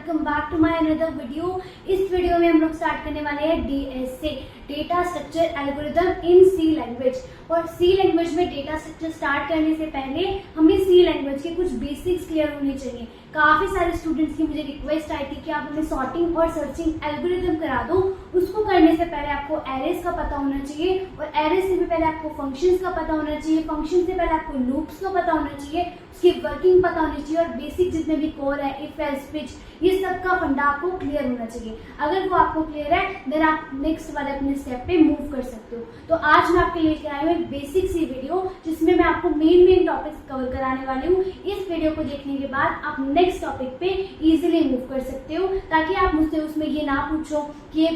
Welcome back to my another video. इस video में हम लोग स्टार्ट करने वाले हैं DSA, data structure algorithm in C language. और सी लैंग्वेज में डेटा स्ट्रक्चर स्टार्ट करने से पहले हमें सी लैंग्वेज के कुछ बेसिक्स क्लियर होने चाहिए। काफी सारे स्टूडेंट्स की मुझे रिक्वेस्ट आई थी कि आप हमें सॉर्टिंग और सर्चिंग एल्गोरिथम करा दो। उसको करने से पहले आपको एरेज का पता होना चाहिए, और एरेज से भी पहले आपको फंक्शंस का पता होना चाहिए, फंक्शन से पहले आपको लूप्स का पता होना चाहिए, उसकी वर्किंग पता होनी चाहिए, और बेसिक जितने भी कोर है, इफ एल्स स्विच, ये सब का फंडा आपको क्लियर होना चाहिए। अगर वो आपको क्लियर है देन आप नेक्स्ट वाले अपने स्टेप पे मूव कर सकते हो। तो आज मैं आपके लेकर आई हूँ एक बेसिक सी वीडियो जिसमें मैं आपको मेन टॉपिक्स कवर कराने वाली हूँ। इस वीडियो को देखने के बाद आप नेक्स्ट टॉपिक पे इजीली मूव कर सकते हो, ताकि आप मुझसे उसमें ये ना पूछो कि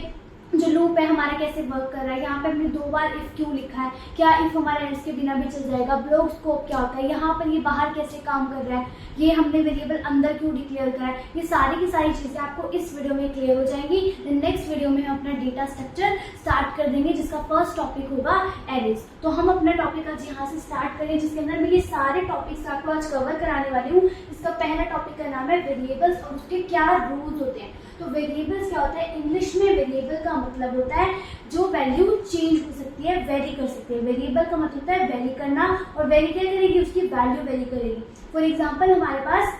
जो लूप है हमारा कैसे वर्क कर रहा है, यहाँ पे हमने 2 बार इफ क्यों लिखा है, क्या इफ हमारा एल्स के बिना भी चल जाएगा, ब्लॉक स्कोप क्या होता है, यहाँ पर ये बाहर कैसे काम कर रहा है, ये हमने वेरिएबल अंदर क्यों डिक्लेयर करा है। ये सारी की सारी चीजें आपको इस वीडियो में क्लियर हो जाएंगी। नेक्स्ट वीडियो में हम अपना डेटा स्ट्रक्चर स्टार्ट कर देंगे, जिसका फर्स्ट टॉपिक होगा एरेज। तो हम अपना टॉपिक आज यहाँ से स्टार्ट करें, जिसके अंदर मैं ये सारे टॉपिक्स आपको आज कवर कराने वाली हूँ। इसका पहला टॉपिक का नाम है वेरिएबल्स और उसके क्या रूल्स होते हैं। तो वेरिएबल्स क्या होता है, इंग्लिश में वेरिएबल का मतलब होता है जो वैल्यू चेंज हो सकती है, वेरी कर सकती है। वेरिएबल का मतलब होता है वेरी करना, और वेरी क्या करेगी, उसकी वैल्यू वेरी करेगी। फॉर एग्जांपल हमारे पास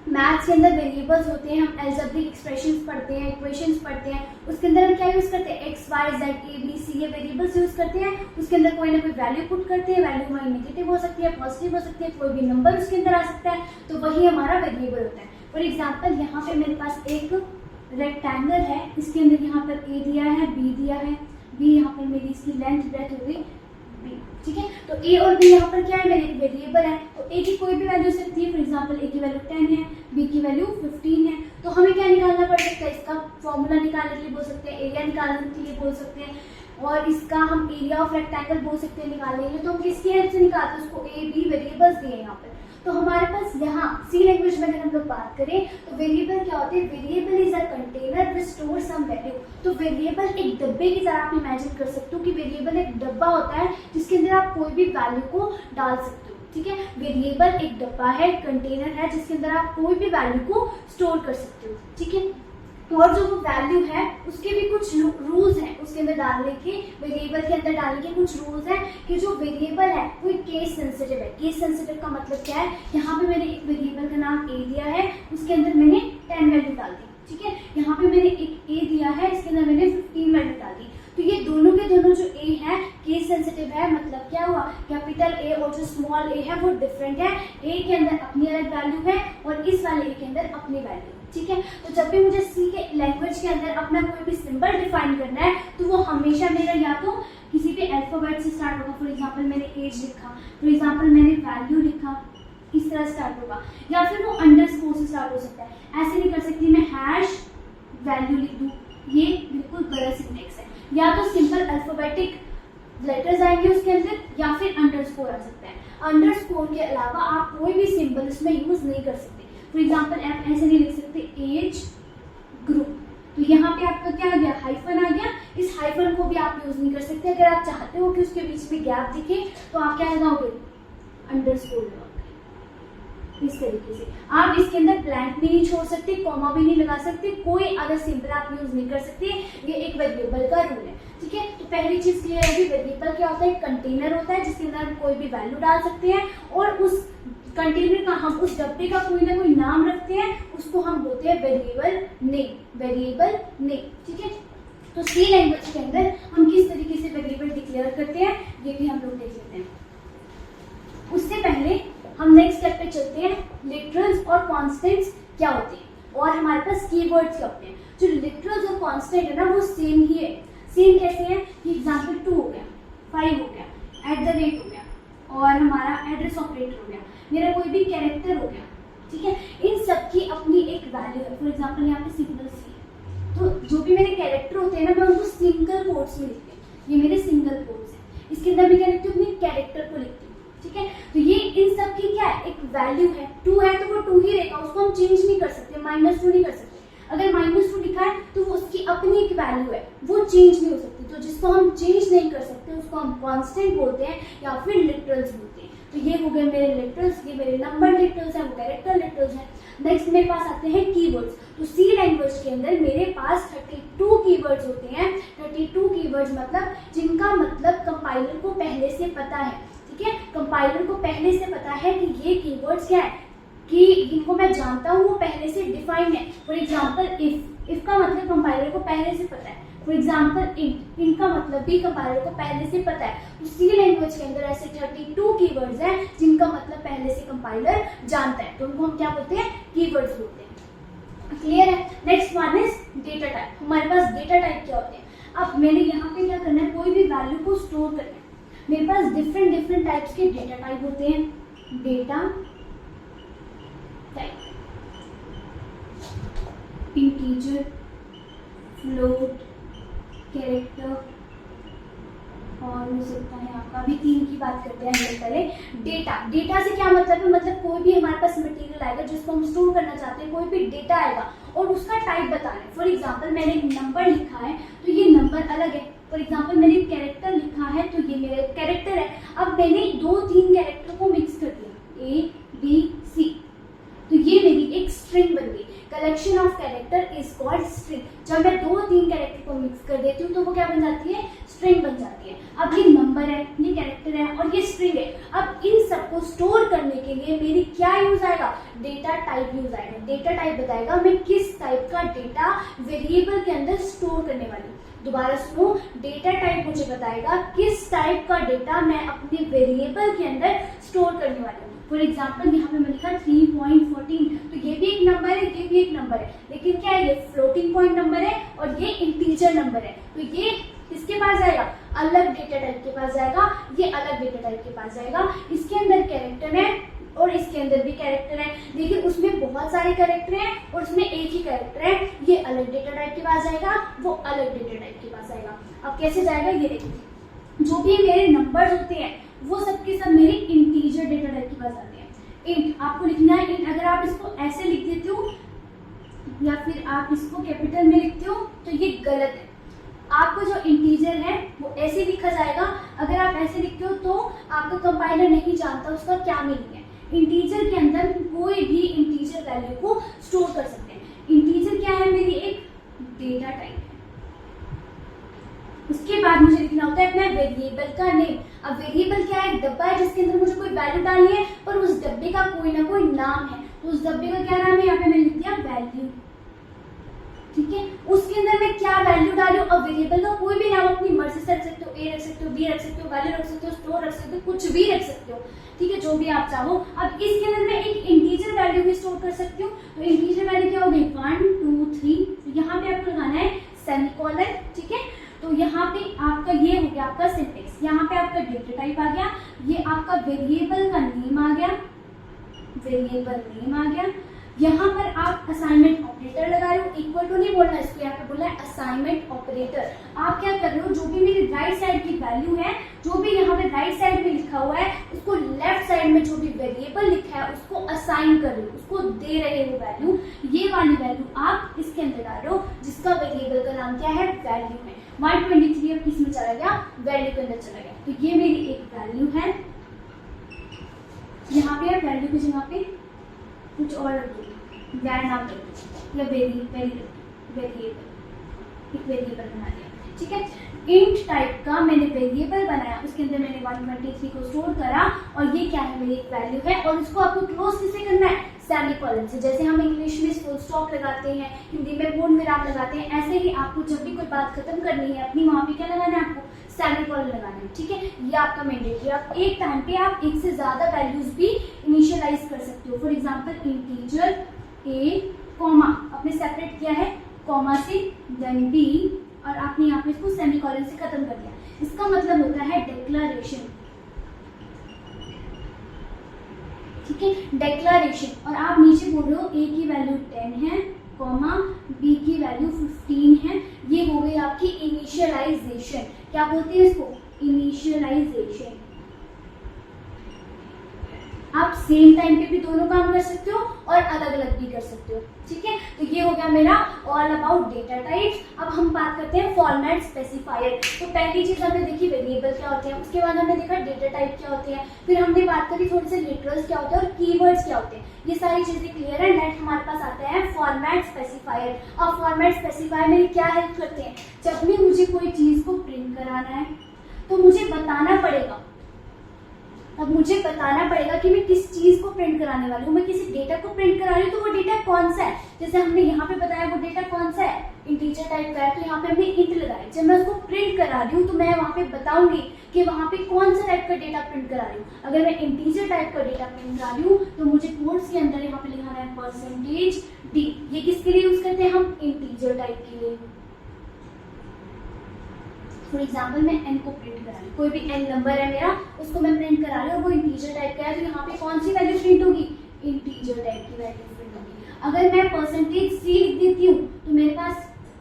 मैथ्स के अंदर वेरिएबल्स होते हैं, हम एल्जेब्रिक एक्सप्रेशंस पढ़ते हैं, इक्वेशंस पढ़ते हैं, उसके अंदर हम क्या यूज करते हैं, X Y Z A B C, ये वेरिएबल्स यूज करते हैं। उसके अंदर कोई ना कोई वैल्यू पुट करते हैं, वैल्यू हमारी नेगेटिव हो सकती है, पॉजिटिव हो सकती है, कोई भी नंबर उसके अंदर आ सकता है, तो वही हमारा वेरिएबल होता है। फॉर एग्जाम्पल यहाँ पे मेरे पास एक रेक्टेंगल है, इसके अंदर यहाँ पर ए दिया है, बी दिया है, बी यहाँ पर मेरी इसकी लेंथ ब्रेथ हो गई बी, ठीक है। तो ए और बी यहाँ पर क्या है, मेरे वेरिएबल है, तो ए की कोई भी वैल्यू हो सकती है। फॉर एग्जांपल ए की वैल्यू 10 है, बी की वैल्यू 15 है। तो हमें क्या निकालना पड़ सकता है, इसका फॉर्मूला निकालने के लिए बोल सकते हैं, एरिया निकालने के लिए बोल सकते हैं, और इसका हम एरिया ऑफ रेक्टेंगल बोल सकते हैं निकालेंगे। तो हम किसकी हेल्प से निकालते हैं, उसको ए बी वेरिएबल्स दिए यहाँ पर। तो हमारे पास यहाँ सी लैंग्वेज में अगर हम लोग बात करें तो वेरिएबल क्या होते हैं, variable is a container which store some value. तो वेरिएबल एक डब्बे की तरह आप इमेजिन कर सकते हो कि वेरिएबल एक डब्बा होता है जिसके अंदर आप कोई भी वैल्यू को डाल सकते हो, ठीक है। वेरिएबल एक डब्बा है, कंटेनर है, जिसके अंदर आप कोई भी वैल्यू को स्टोर कर सकते हो, ठीक है। और जो वैल्यू है उसके भी कुछ रूल्स हैं, उसके अंदर डालने के, वेरिएबल के अंदर डालने के कुछ रूल्स हैं कि जो वेरिएबल है वो केस सेंसिटिव है। केस सेंसिटिव का मतलब क्या है, यहाँ पे मैंने एक वेरिएबल का नाम ए दिया है, उसके अंदर मैंने 10 वैल्यू डाल दी, ठीक है। यहाँ पे मैंने एक ए दिया है, इसके अंदर मैंने 15 वैल्यू डाल दी। तो ये दोनों के दोनों जो ए है केस सेंसिटिव है, मतलब क्या हुआ, कैपिटल ए और जो स्मॉल ए है वो डिफरेंट है। ए के अंदर अपनी अलग वैल्यू है और इस वाले ए के अंदर अपनी वैल्यू, ठीक है। तो जब भी मुझे सी के लैंग्वेज के अंदर अपना कोई भी सिंबल डिफाइन करना है तो वो हमेशा मेरा या तो किसी भी अल्फाबेट से स्टार्ट होगा। फॉर एग्जांपल मैंने एज लिखा, फॉर एग्जांपल मैंने वैल्यू लिखा, इस तरह स्टार्ट होगा, या फिर वो अंडरस्कोर से स्टार्ट हो सकता है। ऐसे नहीं कर सकती मैं हैश वैल्यू लिख दूं, ये बिल्कुल गलत सिंटेक्स है। या तो सिंपल अल्फाबेटिक लेटर्स आएंगे उसके अंदर, या फिर अंडरस्कोर आ सकता है। अंडरस्कोर के अलावा आप कोई भी सिंबल इसमें यूज नहीं कर सकते। फॉर एग्जाम्पल आप ऐसे नहीं लिख सकते एज ग्रुप, तो यहाँ पे आपका क्या आ गया, हाइफन आ गया। इस हाइफन को भी आप यूज नहीं कर सकते। अगर आप चाहते हो कि उसके बीच में गैप दिखे तो आप क्या लगाओगे, अंडरस्कोर लगाओगे। इस तरीके से आप इसके अंदर ब्लैंक भी नहीं छोड़ सकते, कॉमा भी नहीं लगा सकते, कोई अदर सिंबल आप यूज नहीं कर सकते। ये एक वेरिएबल का रूल है, ठीक है। तो पहली चीज क्लियर है कि वेरिएबल क्या होता है, कंटेनर होता है जिसके अंदर हम कोई भी वैल्यू डाल सकते हैं, और उस कंटेनर का हम उस डब्बे का कोई ना कोई नाम रखते हैं, उसको हम बोलते हैं वेरिएबल नेम, वेरिएबल नेम, ठीक है। तो सी लैंग्वेज के अंदर हम किस तरीके से वेरिएबल डिक्लेयर करते हैं ये भी हम लोग देख लेते हैं। उससे पहले हम नेक्स्ट स्टेप पे चलते हैं, लिटरल्स और कॉन्स्टेंट्स क्या होते हैं और हमारे पास कीवर्ड्स क्या होते हैं। जो लिटरल्स और कॉन्स्टेंट है ना वो सेम ही है। सेम कैसे है कि एग्जाम्पल 2 हो गया, 5 हो गया, @ हो गया, और हमारा एड्रेस ऑपरेटर हो गया, मेरा कोई भी कैरेक्टर हो गया, ठीक है। इन सब की अपनी एक वैल्यू है। फॉर एग्जाम्पल यहाँ पे सिंगल सी, तो जो भी मेरे कैरेक्टर होते हैं ना मैं उनको सिंगल कोट्स में लिखती हूँ, ये मेरे सिंगल कोट्स हैं। इसके अंदर मैं क्या लिखती हूँ, अपने कैरेक्टर को लिखती हूँ, ठीक है। तो ये इन सब की क्या है, एक वैल्यू है। 2 है तो वो 2 ही रहेगा, उसको हम चेंज नहीं कर सकते, -2 नहीं कर सकते। अगर -2 लिखा है तो वो उसकी अपनी एक वैल्यू है, वो चेंज नहीं हो सकती। तो जिसको हम चेंज नहीं कर सकते उसको हम कांस्टेंट बोलते हैं या फिर लिटरल्स बोलते हैं। तो ये हो गए मेरे लिटरल्स, ये मेरे नंबर लिटरल्स हैं, वो कैरेक्टर लिटरल्स हैं। नेक्स्ट मेरे पास आते हैं कीवर्ड्स। तो सी लैंग्वेज के अंदर मेरे पास 32 कीवर्ड्स होते हैं। 32 कीवर्ड्स मतलब जिनका मतलब कंपाइलर को पहले से पता है, ठीक है, कंपाइलर को पहले से पता है कि ये कीवर्ड्स क्या है, कि इनको मैं जानता हूँ, वो पहले से डिफाइन है। फॉर एग्जाम्पल इफ का मतलब कंपाइलर को पहले से पता है। फॉर एग्जाम्पल इन का मतलब भी कंपाइलर को पहले से पता है। तो सी लैंग्वेज के अंदर ऐसे 32 कीवर्ड्स हैं जिनका मतलब पहले से कंपाइलर जानता है, तो उनको हम क्या बोलते हैं, कीवर्ड्स बोलते हैं। क्लियर है। Next one is data type. हमारे पास डेटा टाइप क्या होते हैं। अब मैंने यहाँ पे क्या करना है, कोई भी वैल्यू को स्टोर करना है। मेरे पास डिफरेंट टाइप्स के डेटा टाइप होते हैं। Data type, integer, float, character, और हो सकता है आपका भी 3 की बात करते हैं पहले। डेटा से क्या मतलब है, मतलब कोई भी हमारे पास मटेरियल आएगा जिसको हम स्टोर करना चाहते हैं, कोई भी डेटा आएगा और उसका टाइप बताना है। फॉर एग्जांपल मैंने एक नंबर लिखा है तो ये नंबर अलग है। फॉर एग्जांपल मैंने कैरेक्टर लिखा है तो ये मेरा कैरेक्टर है। अब मैंने 2-3 कैरेक्टर को मिक्स कर दिया, A B C, तो ये मेरी एक स्ट्रिंग बन गई। Collection of character is called string. जब मैं 2-3 कैरेक्टर को मिक्स कर देती हूँ तो वो क्या बन जाती है, स्ट्रिंग बन जाती है। अब ये नंबर है, ये कैरेक्टर है और ये स्ट्रिंग है। अब इन सबको स्टोर करने के लिए मेरी क्या यूज आएगा, डेटा टाइप यूज आएगा। डेटा टाइप बताएगा मैं किस टाइप का डेटा वेरिएबल के अंदर स्टोर करने वाली हूँ। दोबारा सुनो, डेटा टाइप मुझे बताएगा किस टाइप का डेटा मैं अपने वेरिएबल के अंदर स्टोर करने वाली हूँ। फॉर एग्जाम्पल यहाँ पे मैं लिखा 3.14, तो ये भी एक नंबर है, ये भी एक नंबर है, लेकिन क्या है, ये फ्लोटिंग पॉइंट नंबर है और ये इंटीजर नंबर है। तो ये किसके पास जाएगा, अलग डेटा टाइप के पास जाएगा, ये अलग डेटा टाइप के पास जाएगा। इसके अंदर कैरेक्टर है और इसके अंदर भी कैरेक्टर है, लेकिन उसमें बहुत सारे कैरेक्टर हैं और उसमें एक ही कैरेक्टर है। ये अलग डेटा टाइप के पास जाएगा, वो अलग डेटा टाइप के पास जाएगा। अब कैसे जाएगा ये देखिए, जो भी मेरे नंबर्स होते हैं वो सबके सब मेरे इंटीजर डेटा टाइप के पास आते हैं। इंट आपको लिखना है, इंट अगर आप इसको ऐसे लिख देते हो या फिर आप इसको कैपिटल में लिखते हो तो ये गलत है। आपको जो इंटीजर है वो ऐसे लिखा जाएगा। अगर आप ऐसे लिखते हो तो आपका कंपाइलर नहीं जानता उसका क्या मीनिंग है। इंटीजर के अंदर कोई भी इंटीजर वैल्यू को स्टोर कर सकते हैं। इंटीजर क्या है, मेरी एक डेटा टाइप। उसके बाद मुझे लिखना होता है अपना वेरिएबल का नेम। अब वेरिएबल क्या है, डब्बा है जिसके अंदर मुझे कोई वैल्यू डालनी है और उस डब्बे का कोई ना कोई नाम है, तो उस डब्बे का क्या नाम है, यहाँ पे मैंने लिख दिया वैल्यू। ठीक है, उसके अंदर मैं क्या वैल्यू डालूं। अब वेरिएबल का कोई भी नाम अपनी मर्जी से रख सकते हो, ए रख सकते हो, बी रख सकते हो, वैल्यू रख सकते हो, स्टोर रख सकते हो, कुछ भी रख सकते हो। ठीक है, जो भी आप चाहो। अब इसके अंदर मैं एक इंटीजर वैल्यू भी स्टोर कर सकती हूँ। तो इंटीजर वैल्यू क्या हो गई, 1 2 3। तो यहाँ पे आपको लगाना है सेमीकोलन। ठीक है, तो यहाँ पे आपका ये हो गया आपका सिंटेक्स। यहाँ पे आपका डेटा टाइप आ गया, ये आपका वेरिएबल का नेम आ गया, वेरिएबल नेम आ गया। यहाँ पर आप असाइनमेंट ऑपरेटर लगा रहे हो, इक्वल टू नहीं बोलना इसको, यहाँ पे बोलना है असाइनमेंट ऑपरेटर। आप क्या कर रहे हो, जो भी मेरी राइट साइड की वैल्यू है, जो भी यहाँ पे राइट साइड में लिखा हुआ है, उसको लेफ्ट साइड में जो भी वेरिएबल लिखा है उसको असाइन कर रहे हो, उसको दे रहे हो वैल्यू। ये वाली वैल्यू आप इसके अंदर डाल रहे हो जिसका वेरिएबल का नाम क्या है, वैल्यू है। 123 अब किस में चला गया, वैल्यू के अंदर चला गया। तो ये मेरी एक वैल्यू है। यहाँ पे आप वैल्यू की जगह पे कुछ और रख दो, वैर नाम रख दो, या वेरिएबल, एक वेरिएबल बना दिया। ठीक है, इंट टाइप का मैंने वेरिएबल बनाया, उसके अंदर मैंने 123 को स्टोर करा और ये क्या है, मेरी एक वैल्यू है। और उसको आपको क्लोज किससे करना है, सेमीकोलन से। जैसे हम इंग्लिश में फुल स्टॉप लगाते हैं, हिंदी में पूर्ण विराम लगाते हैं, ऐसे ही आपको जब भी कोई बात खत्म करनी है अपनी, वहां पे क्या लगाना है, आपको सेमीकोलन लगाना है। ठीक है, ये आपका मैंडेटरी। आप एक टाइम पे आप एक से ज्यादा वैल्यूज भी इनिशियलाइज कर सकते हो। For example integer a comma आपने सेपरेट किया है, कॉमा से देन बी, और आपने यहाँ पे इसको सेमीकोलन से खत्म कर दिया। इसका मतलब होता है डिक्लेरेशन। ठीक है, डिक्लेरेशन। और आप नीचे बोल रहे हो ए की वैल्यू 10 है, कॉमा बी की वैल्यू 15 है। ये हो गई आपकी इनिशियलाइजेशन। क्या बोलते हैं इसको, इनिशियलाइजेशन। आप सेम टाइम पे भी दोनों काम कर सकते हो और अलग अलग भी कर सकते हो, ठीक है। तो ये हो गया मेरा ऑल अबाउट डेटा टाइप्स। अब हम बात करते हैं फॉर्मेट स्पेसिफायर। तो पहली चीज हमने देखी वेरिएबल क्या होते हैं, उसके बाद हमने देखा डेटा टाइप क्या होते हैं, फिर हमने बात करी थोड़े से लिटरल्स क्या होते हैं और कीवर्ड्स क्या होते हैं। ये सारी चीजें क्लियर है। नेक्स्ट हमारे पास आता है फॉर्मेट स्पेसिफायर। अब फॉर्मेट स्पेसिफायर में क्या हेल्प करते हैं, जब भी मुझे कोई चीज को प्रिंट कराना है तो मुझे बताना पड़ेगा, अब मुझे बताना पड़ेगा कि मैं किस चीज को प्रिंट कराने वाली हूँ। मैं किसी डेटा को प्रिंट करा रही हूँ तो वो डेटा कौन सा है, जैसे हमने यहाँ पे बताया वो डेटा कौन सा है, इंटीजर टाइप का है, तो यहाँ पे हमने इंट लगाया। जब मैं उसको प्रिंट करा रही हूँ तो मैं वहाँ पे बताऊंगी कि वहाँ पे कौन सा टाइप का डेटा प्रिंट करा रही हूँ। अगर मैं इंटीजर टाइप का डेटा प्रिंट करा रही हूँ तो मुझे कोड्स के अंदर यहाँ पे लिखाना है %d। ये किसके लिए यूज करते हैं हम, इंटीजर टाइप के लिए। फॉर एग्जाम्पल मैं n को प्रिंट करा रही हूँ, कोई भी n नंबर है मेरा, उसको मैं प्रिंट करा रही हूँ, वो इंटीजर टाइप का है, तो यहाँ पे कौन सी वैल्यू प्रिंट होगी, इंटीजर टाइप की वैल्यू प्रिंट होगी। अगर मैं %c लिख देती हूँ तो मेरे पास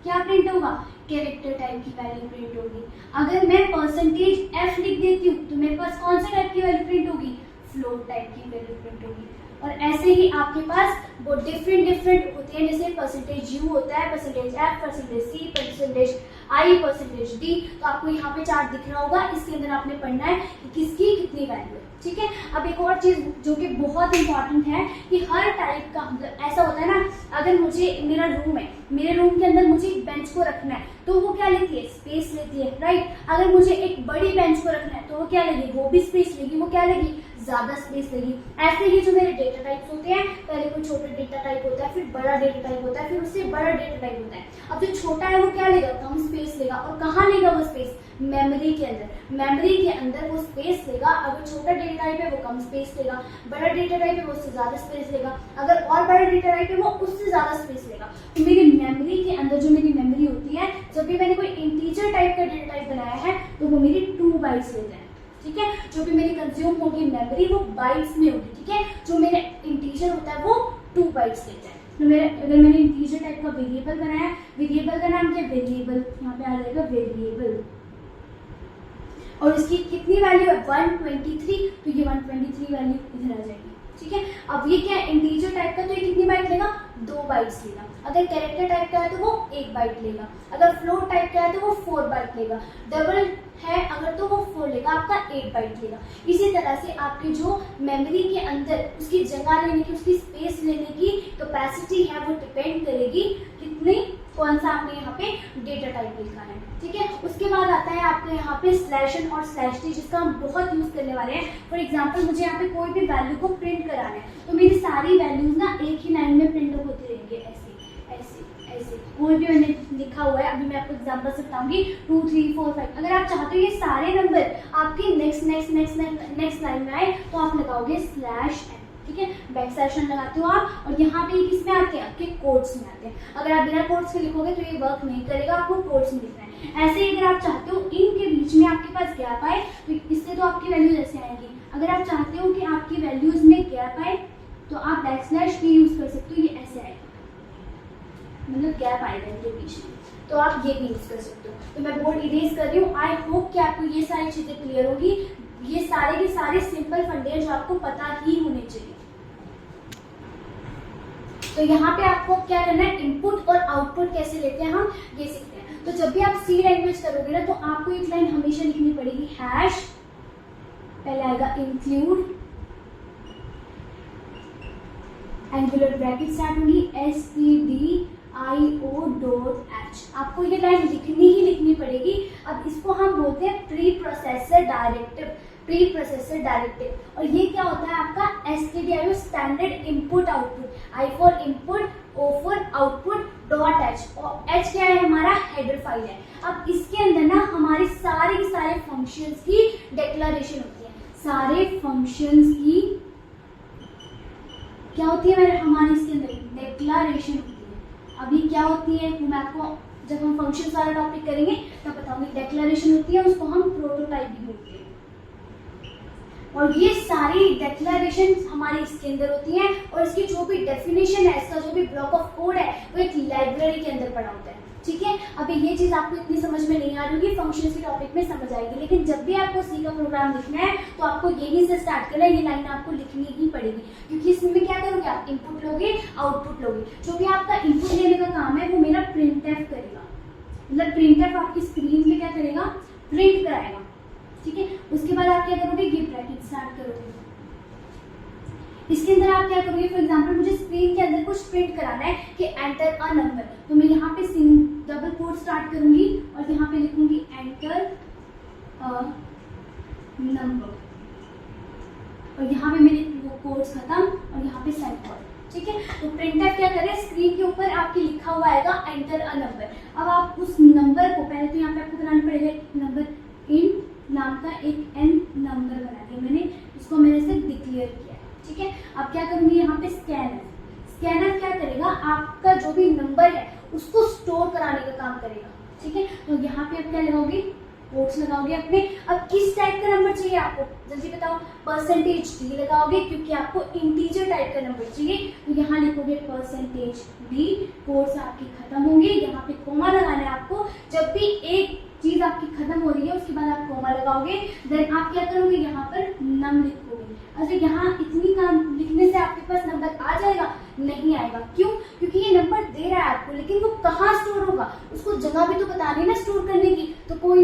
क्या प्रिंट होगा, कैरेक्टर टाइप की वैल्यू प्रिंट होगी। अगर मैं %f लिख देती हूँ तो मेरे पास कौन सा टाइप की वैल्यू प्रिंट होगी, फ्लोट टाइप की वैल्यू प्रिंट होगी। और ऐसे ही आपके पास वो डिफरेंट होते हैं, जैसे %u होता है, %f, %c, %i, %d। तो आपको यहाँ पे चार्ट दिख रहा होगा, इसके अंदर आपने पढ़ना है कि किसकी कितनी वैल्यू है, ठीक है। अब एक और चीज जो कि बहुत इंपॉर्टेंट है कि हर टाइप का मतलब ऐसा होता है ना, अगर मुझे मेरा रूम है, मेरे रूम के अंदर मुझे एक बेंच को रखना है तो वो क्या लेती है, स्पेस लेती है, राइट। अगर मुझे एक बड़ी बेंच को रखना है तो वो क्या लेगी, वो भी स्पेस लेगी, वो क्या लेगी, ज्यादा स्पेस लेगी। ऐसे ही जो मेरे डेटा टाइप्स होते हैं, पहले कोई छोटा डेटा टाइप होता है, फिर बड़ा डेटा टाइप होता है, फिर उससे बड़ा डेटा टाइप होता है। अब जो छोटा है वो क्या लेगा, कम स्पेस लेगा। और कहाँ लेगा वो स्पेस, मेमोरी के अंदर। मेमोरी के अंदर वो स्पेस लेगा। अगर छोटा डेटा टाइप है वो कम स्पेस लेगा, बड़ा डेटा टाइप है वो उससे ज्यादा स्पेस लेगा, अगर और बड़ा डेटा टाइप है वो उससे ज्यादा स्पेस लेगा। तो मेरी मेमोरी के अंदर जो मेरी मेमोरी होती है, जब भी मैंने कोई इंटीजर टाइप का डेटा टाइप बनाया है तो वो मेरी 2 बाइट्स ले जाए, ठीक है। जो भी मेरी कंज्यूम होगी मेमोरी वो बाइट्स में होगी, ठीक है। जो मेरा इंटीजर होता है वो 2 बाइट्स लेता है। तो मेरे अगर मैंने इंटीजर टाइप का वेरिएबल बनाया, वेरिएबल का नाम क्या, वेरिएबल, यहाँ पे आ जाएगा वेरिएबल, और इसकी कितनी वैल्यू है, 123, तो ये 123 वैल्यू इधर आ जाएगी, ठीक है। अब ये क्या है, इंटीजर टाइप का, तो ये कितनी बाइट लेगा, 2 बाइट्स लेगा। अगर कैरेक्टर टाइप का है तो वो 1 बाइट लेगा, अगर फ्लोट टाइप का है तो वो 4 बाइट लेगा, डबल है अगर तो वो 4 लेगा, आपका 8 बाइट लेगा। इसी तरह से आपकी जो मेमोरी के अंदर उसकी जगह लेने की, उसकी स्पेस लेने की कैपेसिटी है वो डिपेंड करेगी कितनी, कौन सा आपने यहाँ पे डेटा टाइप लिखा है, ठीक है। उसके बाद आता है आपके यहाँ पे /n और /t, जिसका हम बहुत यूज करने वाले हैं। फॉर एग्जांपल मुझे यहाँ पे कोई भी वैल्यू को प्रिंट कराना है तो मेरी सारी वैल्यूज ना एक ही लाइन में प्रिंट होती रहेंगी, ऐसे ऐसे ऐसे। कोई भी मैंने लिखा हुआ है, अभी मैं आपको एग्जांपल से बताऊंगी, 2 3 4 5। अगर आप चाहते हो ये सारे नंबर आपकी नेक्स्ट लाइन में आए तो आप लगाओगे /n, ठीक है। \n लगाते हो आप, और यहाँ पे किस में आते हैं, आपके कोड्स में आते हैं। अगर आप बिना कोड्स के लिखोगे तो ये वर्क नहीं करेगा, आपको कोड्स में लिखना है। ऐसे ही अगर आप चाहते हो इनके बीच में आपके पास गैप आए तो इससे तो आपकी वैल्यूज ऐसे आएंगी। अगर आप चाहते हो कि आपकी वैल्यूज में गैप आए तो आप \p यूज कर सकते हो, ये ऐसे आएगा, मतलब गैप आएगा इनके बीच में, तो आप ये भी यूज कर सकते हो। तो मैं बोर्ड इरेज कर रही हूँ। आई होप कि आपको ये सारी चीजें क्लियर होगी। ये सारे के सारे सिंपल फंडे हैं जो आपको पता ही होने चाहिए। तो यहाँ पे आपको क्या करना है, इनपुट और आउटपुट कैसे लेते हैं हम ये सीखते हैं। तो जब भी आप सी लैंग्वेज करोगे ना तो आपको एक लाइन हमेशा लिखनी पड़ेगी, हैश, पहले आएगा इंक्लूड, एंगुलर ब्रैकेट स्टार्ट होगी, stdio.h। आपको ये लाइन लिखनी ही लिखनी पड़ेगी। अब इसको हम बोलते हैं प्री प्रोसेसर डायरेक्टिव। और ये क्या होता है आपका stdio, standard input output, I for input, O for output, .h, और h क्या है, हमारा हेडर फाइल है। अब इसके अंदर ना हमारे सारे के सारे फंक्शंस की डिक्लेरेशन होती है। सारे फंक्शंस की क्या होती है, हमारे इसके अंदर डिक्लेरेशन होती है। अभी क्या होती है मैं आपको जब हम फंक्शंस वाला टॉपिक करेंगे तब बताऊंगी। डिक्लेरेशन होती है, उसको हम प्रोटोटाइप भी बोलते हैं। और ये सारी डिक्लेरेशन हमारी इसके अंदर होती हैं, और इसकी जो भी डेफिनेशन है, इसका जो भी ब्लॉक ऑफ कोड है वो एक लाइब्रेरी के अंदर पड़ा होता है, ठीक है। अभी ये चीज आपको इतनी समझ में नहीं आ रही होगी, फंक्शन के टॉपिक में समझ आएगी, लेकिन जब भी आपको सी का प्रोग्राम लिखना है तो आपको यही से स्टार्ट करना है, ये लाइन आपको लिखनी ही पड़ेगी, क्योंकि इसमें क्या करोगे आप, इनपुट लोगे, आउटपुट लोगे। जो भी आपका इनपुट लेने का काम है वो मेरा प्रिंटएफ करेगा, मतलब प्रिंटएफ आपकी स्क्रीन में क्या करेगा, प्रिंट कराएगा, ठीक है। उसके बाद आप क्या करोगे, गिव ब्रैकेट स्टार्ट करोगे। इसके अंदर आप क्या करोगे, फॉर एग्जांपल मुझे स्क्रीन के अंदर कुछ प्रिंट कराना है कि एंटर अ नंबर, तो मैं यहाँ पे डबल कोट स्टार्ट करूंगी और यहाँ पे लिखूंगी एंटर अ नंबर, और यहाँ पे मेरे कोड्स खत्म और यहाँ पे सेंटर, ठीक है। तो प्रिंटएफ क्या करे, स्क्रीन के ऊपर आपके लिखा हुआ आएगा एंटर अ नंबर। अब आप उस नंबर को पहले तो यहाँ पे आपको बनाना पड़ेगा नंबर, इन नाम का एक एन नंबर बना दिया मैंने, इसको मैंने से डिक्लेयर किया, ठीक है। अब क्या करूंगी, यहाँ पे स्कैनर, स्कैनर क्या करेगा, आपका जो भी नंबर है उसको स्टोर कराने का काम करेगा, ठीक है। तो यहाँ पे आप क्या लगाओगे, कोट्स लगाओगे अपने। अब किस टाइप का नंबर चाहिए आपको, जल्दी बताओ, परसेंटेज डी लगाओगे क्योंकि आपको इंटीजर टाइप का नंबर चाहिए, तो यहाँ लिखोगे परसेंटेज डी, कोट्स आपकी खत्म होंगे, यहाँ पे कोमा लगाना है आपको। जब भी एक चीज आपकी खत्म हो रही है उसके बाद आप कोमा लगाओगे, देन आप क्या करोगे, यहाँ पर नम लिखोगे। अच्छा, यहाँ इतनी काम लिखने से आपके पास नंबर आ जाएगा, नहीं आएगा, क्यों, क्योंकि ये नंबर दे रहा है आपको, लेकिन वो कहाँ स्टोर होगा, उसको जगह भी तो बतानी है ना स्टोर करने की, तो कोई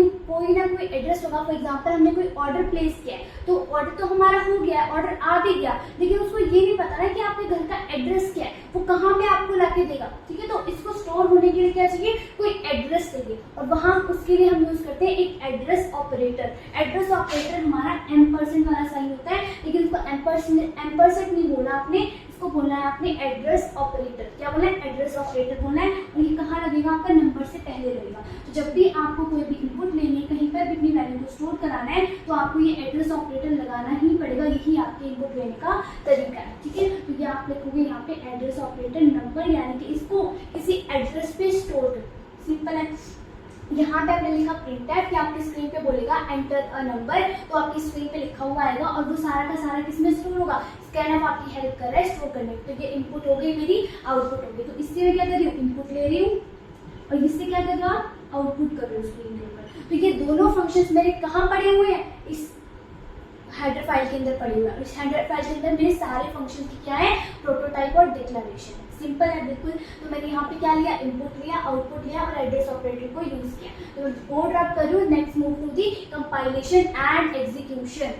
ना कोई एड्रेस होगा। फॉर एग्जांपल हमने कोई ऑर्डर प्लेस किया है, तो ऑर्डर तो हमारा हो गया, ऑर्डर आ भी गया, लेकिन उसको ये नहीं पता है कि आपके घर का एड्रेस क्या है, वो कहाँ पे आपको लाके देगा, ठीक है। तो इसको स्टोर होने के लिए क्या चाहिए, कोई एड्रेस चाहिए, और वहां उसके लिए हम यूज करते हैं एक एड्रेस ऑपरेटर। एड्रेस ऑपरेटर हमारा एम्परसेंड वाला साइन होता है, लेकिन उसको एम्परसेंड नहीं बोला आपने, इसको बोलना है आपने एड्रेस ऑपरेटर। क्या बोलना है, एड्रेस ऑपरेटर बोलना है, और ये कहाँ लगेगा, आपका नंबर से पहले लगेगा। तो जब भी आपको कोई भी इनपुट लेनी है, कहीं पर भी अपनी वैल्यू को स्टोर कराना है, तो आपको ये एड्रेस ऑपरेटर लगाना ही पड़ेगा, यही आपके इनपुट लेने का तरीका है, ठीक है। तो ये आप लिखोगे यहाँ पे एड्रेस ऑपरेटर नंबर, यानी कि इसको किसी एड्रेस पे स्टोर कर, सिंपल है। यहाँ पे आपने लिखा प्रिंटएफ, आपकी स्क्रीन पे बोलेगा एंटर अ नंबर, तो आपकी स्क्रीन पे लिखा हुआ आएगा, और वो सारा का सारा किसमें स्टोर होगा, स्कैनएफ आपकी हेल्प कर रहा है स्टोर करने में। तो ये इनपुट हो गई मेरी, आउटपुट हो गई। तो इससे मैं क्या कर रही हूँ, इनपुट ले रही हूँ, और इससे क्या कर रहा हूँ, आउटपुट कर रही हूँ स्क्रीन के ऊपर। तो ये दोनों फंक्शंस मेरे कहाँ पड़े हुए हैं, इस हेडर फाइल के अंदर पड़े हुए हैं। इस हेडर फाइल के अंदर मेरे सारे फंक्शन की क्या है, प्रोटोटाइप और डिक्लेरेशन है, सिंपल है बिल्कुल। तो मैंने यहाँ पे क्या लिया, इनपुट लिया, आउटपुट लिया और एड्रेस ऑपरेटर को यूज किया। तो कोड रब कर रही हूँ, next move to the compilation and execution.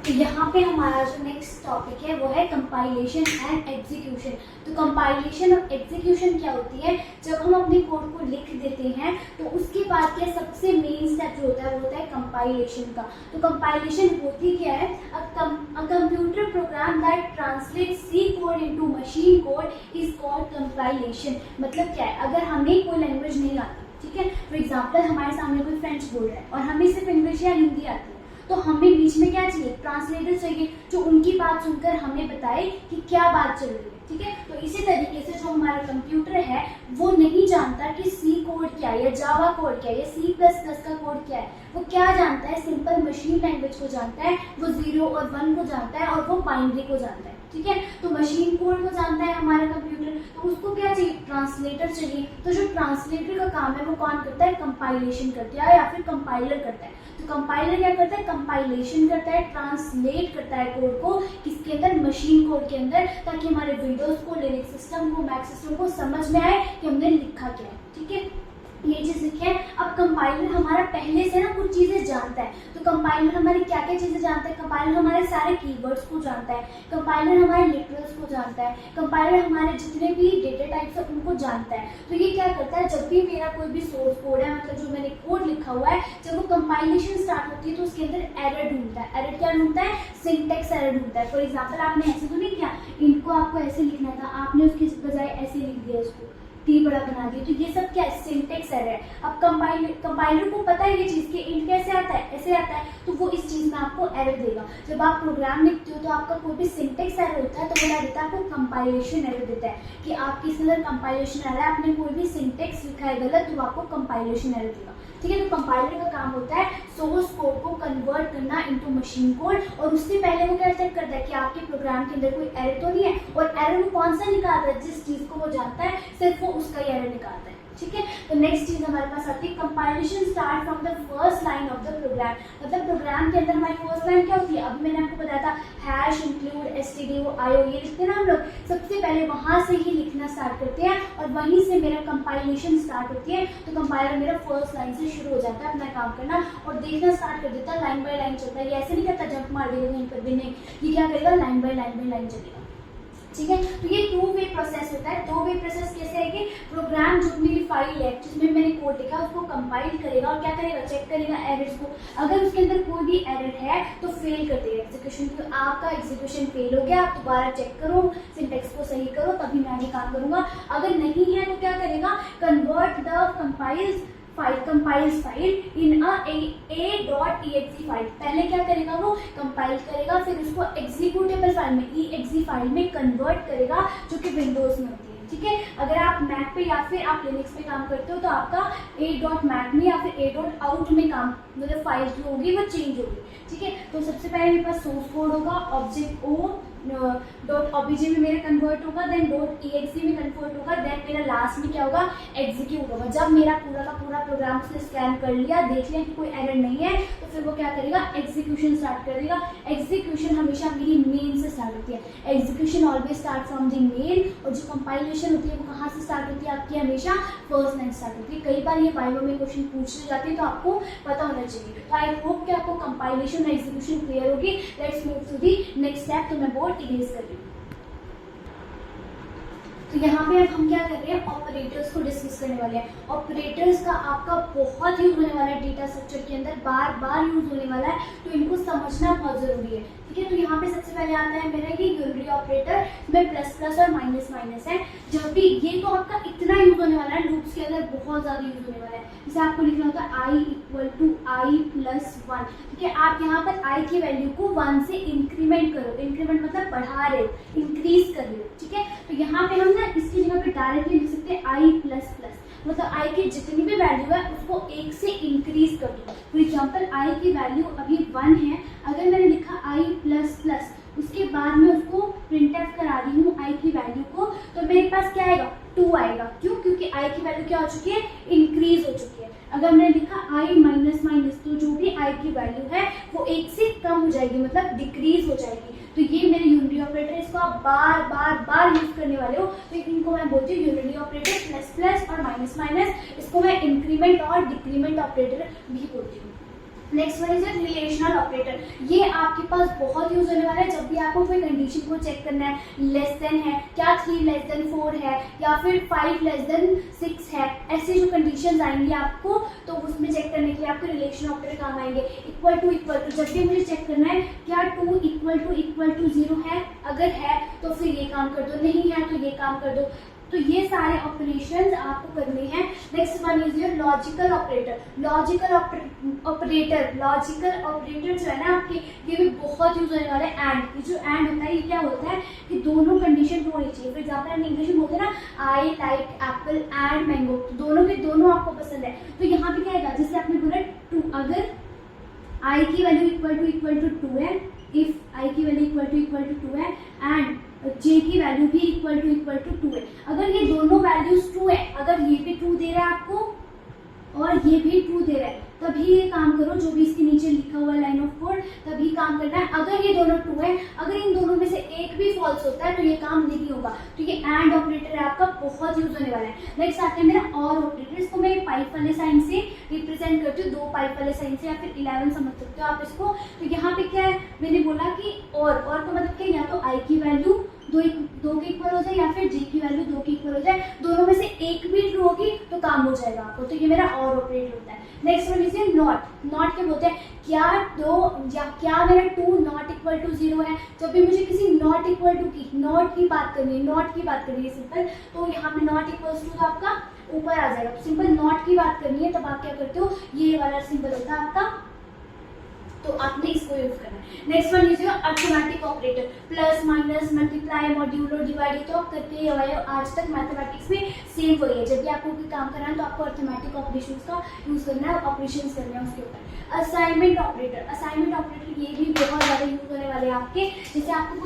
तो यहाँ पे हमारा जो नेक्स्ट टॉपिक है वो है कंपाइलेशन एंड एग्जीक्यूशन। तो कंपाइलेशन और एग्जीक्यूशन क्या होती है, जब हम अपने कोड को लिख देते हैं तो उसके बाद क्या सबसे मेन स्टेप जो होता है वो होता है कंपाइलेशन का। तो कंपाइलेशन होती क्या है, a computer program that translate C code into machine code is called compilation. मतलब क्या है, अगर हमें कोई लैंग्वेज नहीं आती, ठीक है, फॉर एग्जाम्पल हमारे सामने कोई फ्रेंच बोल रहा है और हमें सिर्फ इंग्लिश या हिंदी आती है, तो हमें बीच में क्या चाहिए, ट्रांसलेटर चाहिए, जो उनकी बात सुनकर हमें बताए कि क्या बात चल रही है, ठीक है। तो इसी तरीके से जो हमारा कंप्यूटर है वो नहीं जानता कि सी कोड क्या है या जावा कोड क्या है या C++ का कोड क्या है, वो क्या जानता है, सिंपल मशीन लैंग्वेज को जानता है, वो 0 और 1 को जानता है और वो बाइनरी को जानता है, ठीक है। तो मशीन कोड को जानता है हमारा कंप्यूटर, तो उसको क्या चाहिए, ट्रांसलेटर चाहिए। तो जो ट्रांसलेटर का काम है वो कौन करता है, कंपाइलेशन करता है या फिर कंपाइलर करता है। तो कंपाइलर क्या करता है, कंपाइलेशन करता है, ट्रांसलेट करता है कोड को किसके अंदर, मशीन कोड के अंदर, ताकि हमारे विंडोज को, लिनक्स सिस्टम को, मैक सिस्टम को समझ में आए कि हमने लिखा क्या है, ठीक है। ये चीज लिखी है। अब कंपाइलर हमारा पहले से ना कुछ चीजें जानता है, तो कंपाइलर हमारी क्या क्या चीजें जानता है, कंपाइलर हमारे सारे कीवर्ड्स को जानता है, कंपाइलर हमारे लिटरल्स को जानता है, कंपाइलर हमारे जितने भी डेटा टाइप्स है उनको जानता है। तो ये क्या करता है, जब भी मेरा कोई भी सोर्स कोड है, मतलब जो मैंने कोड लिखा हुआ है, जब वो कंपाइलेशन स्टार्ट होती है तो उसके अंदर एरर ढूंढता है। एरर क्या ढूंढता है, सिंटेक्स एरर ढूंढता है। फॉर एग्जाम्पल आपने ऐसे तो नहीं किया, इनको आपको ऐसे लिखना था, आपने उसकी बजाय ऐसे लिख दिया, इसको टी बड़ा बना दिया, तो ये सब क्या है, सिंटेक्स एरर है। अब कंपाइलर को पता है ये चीज कि इंट कैसे आता है, ऐसे आता है, तो वो इस चीज में आपको एरर देगा। जब आप प्रोग्राम लिखते हो तो आपका कोई भी सिंटेक्स एरर होता है तो वो क्या देता है, आपको कंपाइलेशन एरर देता है कि आपके इसके अंदर कंपाइलेशन एरर है, आपने कोई भी सिंटेक्स लिखा है गलत, तो आपको कंपाइलेशन एरर देगा, ठीक है। तो कंपाइलर का काम होता है सोर्स कोड को कन्वर्ट करना इनटू मशीन कोड, और उससे पहले वो क्या चेक करता है कि आपके प्रोग्राम के अंदर कोई एरर तो नहीं है, और एरर वो कौन सा निकालता है, जिस चीज को वो जानता है सिर्फ वो उसका ही एरर निकालता है। ठीक है, तो नेक्स्ट चीज हमारे पास आती है compilation start from the first line of the program. मतलब प्रोग्राम के अंदर हमारी फर्स्ट लाइन क्या होती है, अभी मैंने आपको बताया था हैश इंक्लूड stdio ये लिखते हैं ना हम लोग, सबसे पहले वहां से ही लिखना स्टार्ट करते हैं और वहीं से मेरा कंपाइलेशन स्टार्ट होती है। तो कंपाइलर मेरा फर्स्ट लाइन से शुरू हो जाता है अपना काम करना और देखना स्टार्ट कर देता है, लाइन बाय लाइन चलता है। ये ऐसे नहीं करता जंप मार देगा कहीं पर भी, नहीं, ये क्या करेगा, लाइन बाय लाइन चलेगा। ठीक है, तो ये 2 वे प्रोसेस होता है। 2 वे प्रोसेस कैसे है कि प्रोग्राम जो मेरी फाइल है जिसमें मैंने कोड लिखा उसको कंपाइल करेगा और क्या करेगा, चेक करेगा एरर्स को। अगर उसके अंदर कोई भी एरर है तो फेल कर देगा एग्जीक्यूशन। तो आपका एग्जीक्यूशन फेल हो गया, आप दोबारा चेक करो, सिंटैक्स को सही करो, तभी मैं आगे काम करूंगा। अगर नहीं है तो क्या करेगा, convert the compiles file in a.exe file. पहले क्या करेगा, वो कंपाइल करेगा, फिर उसको एग्जीक्यूटेबल फाइल में exe फाइल में कन्वर्ट करेगा, जो कि विंडोज में होती है। ठीक है, अगर आप मैक पे या फिर आप लिनक्स पे काम करते हो तो आपका a.mac में या फिर a.out में काम, मतलब फाइल जो होगी वो चेंज होगी। ठीक है, तो सबसे पहले मेरे पास सोर्स कोड होगा, ऑब्जेक्ट o .obj में मेरा कन्वर्ट होगा, देन .exe में कन्वर्ट होगा, देन मेरा लास्ट में क्या होगा, एग्जीक्यूट होगा। जब मेरा पूरा का पूरा प्रोग्राम उसने स्कैन कर लिया, देख लिया कि कोई एरर नहीं है, तो फिर वो क्या करेगा, एग्जीक्यूशन स्टार्ट कर देगा। एग्जीक्यूशन हमेशा मेरी मेन से स्टार्ट होती है। Execution always start from the main, और जो कंपाइलेशन होती है वो कहाँ से स्टार्ट होती है, आपकी हमेशा फर्स्ट लाइन स्टार्ट होती है। कई बार ये वाइवा में क्वेश्चन पूछे जाते हैं, तो आपको पता होना चाहिए। तो आई होप कि आपको कंपाइलेशन और एग्जीक्यूशन क्लियर होगी। Let's move to the next step. तो मैं बोर्ड इरेज कर रही हूँ। तो यहाँ पे अब हम क्या कर रहे हैं, ऑपरेटर्स को डिस्कस करने वाले हैं। ऑपरेटर्स का आपका बहुत यूज होने वाला है डेटा स्ट्रक्चर के अंदर, बार बार यूज होने वाला है, तो इनको समझना बहुत जरूरी है। ठीक है, तो यहाँ पे सबसे पहले आता है मेरा ये यूनिटरी ऑपरेटर में प्लस प्लस और माइनस माइनस है। जब भी ये तो आपका इतना यूज होने वाला है, लूप्स के अंदर बहुत ज्यादा यूज होने वाला है। जैसे आपको लिखना होता है i = i+1। ठीक है, आप यहाँ पर i की वैल्यू को 1 से इंक्रीमेंट करो, इंक्रीमेंट मतलब बढ़ा रहे हो, इंक्रीज कर रहे हो। ठीक है, तो यहाँ पे हम ना इसकी जगह पे डायरेक्टली लिख सकते हैं i++, मतलब i की जितनी भी वैल्यू है उसको 1 से इंक्रीज कर दो। फॉर एग्जाम्पल i की वैल्यू अभी 1 है, अगर मैंने लिखा i++, उसके बाद में उसको प्रिंटफ करा रही हूँ i की वैल्यू को, तो मेरे पास क्या आएगा, 2 आएगा। क्यों, क्योंकि i की वैल्यू क्या हो चुकी है, इंक्रीज हो चुकी है। अगर मैंने लिखा i-, तो जो भी i की वैल्यू है वो 1 से कम हो जाएगी, मतलब डिक्रीज हो जाएगी। तो ये मेरे यूनिटरी ऑपरेटर, इसको आप बार बार यूज करने वाले हो, तो इनको मैं बोलती हूँ यूनिटरी ऑपरेटर, प्लस प्लस और माइनस माइनस। इसको मैं इंक्रीमेंट और डिक्रीमेंट ऑपरेटर भी बोलती हूँ। Next one is relational operator. ये आपके पास बहुत यूज होने वाला है जब भी आपको कोई कंडीशन को चेक करना है, लेस देन है क्या, 3<4 है, या फिर 5<6 है, ऐसे जो कंडीशंस आएंगी आपको, तो उसमें चेक करने के लिए आपको रिलेशन ऑपरेटर काम आएंगे। इक्वल टू, जब भी मुझे चेक करना है क्या 2 = 0 है, अगर है तो फिर ये काम कर दो, नहीं है तो ये काम कर दो। तो ये सारे ऑपरेशंस आपको करने हैं। Next one is your logical operator. Logical operator जो है ना आपके, ये भी बहुत यूज होने वाला है। एंड, ये जो एंड होता है ये क्या होता है कि दोनों कंडीशन होनी चाहिए। फॉर एग्जाम्पल हम इंग्लिश में बोलते हैं ना, I like Apple and mango, तो दोनों के दोनों आपको पसंद है। तो यहाँ पे क्या आएगा, जैसे आपने बोला 2, अगर आई की वैल्यू इक्वल टू 2 है, इफ आई की वैल्यू इक्वल टू 2 है, एंड जे की वैल्यू भी इक्वल टू 2 है। अगर ये दोनों वैल्यूज 2 है, अगर ये भी 2 दे रहा है आपको और ये भी 2 दे रहा है, तभी ये काम करो, जो भी इसके नीचे लिखा हुआ लाइन ऑफ कोड, तभी काम करना है। अगर ये दोनों 2 है, अगर इन दोनों में से एक भी फॉल्स होता है तो ये काम नहीं होगा। तो ये एंड ऑपरेटर है आपका, बहुत यूज होने वाला है। नेक्स्ट आते हैं मेरा और ऑपरेटर। इसको मैं पाइप वाले साइन से रिप्रेजेंट करती हूँ, 2 पाइप वाले साइन से, या फिर 11 समझ सकते हो आप इसको। तो यहाँ पे क्या है, मैंने बोला कि और का मतलब क्या, या तो आई की वैल्यू 2 के इक्वल हो जाए या फिर जी की वैल्यू 2 के इक्वल हो जाए, दोनों में से एक भी ट्रू होगी तो काम हो जाएगा आपको। तो ये मेरा और ऑपरेटर होता है। Next one is not. Not क्या बोलते हैं, क्या 2 या क्या मेरा 2 = 0 है। जब भी मुझे किसी नॉट इक्वल टू की, नॉट की बात करनी है सिंपल, तो यहाँ पे नॉट इक्वल टू तो आपका ऊपर आ जाएगा। सिंपल नॉट की बात करनी है तब आप क्या करते हो, ये वाला सिंबल होता है आपका, तो आपने इसको यूज करना है। Next one is your arithmetic operator. Plus, minus, multiply, modulo, divide, तो करके आज तक मैथमेटिक्स में सेम वही है। जब भी आपको कोई काम करना है तो आपको अरिथमेटिक ऑपरेशंस का यूज करना है, ऑपरेशंस करना है उसके ऊपर। असाइनमेंट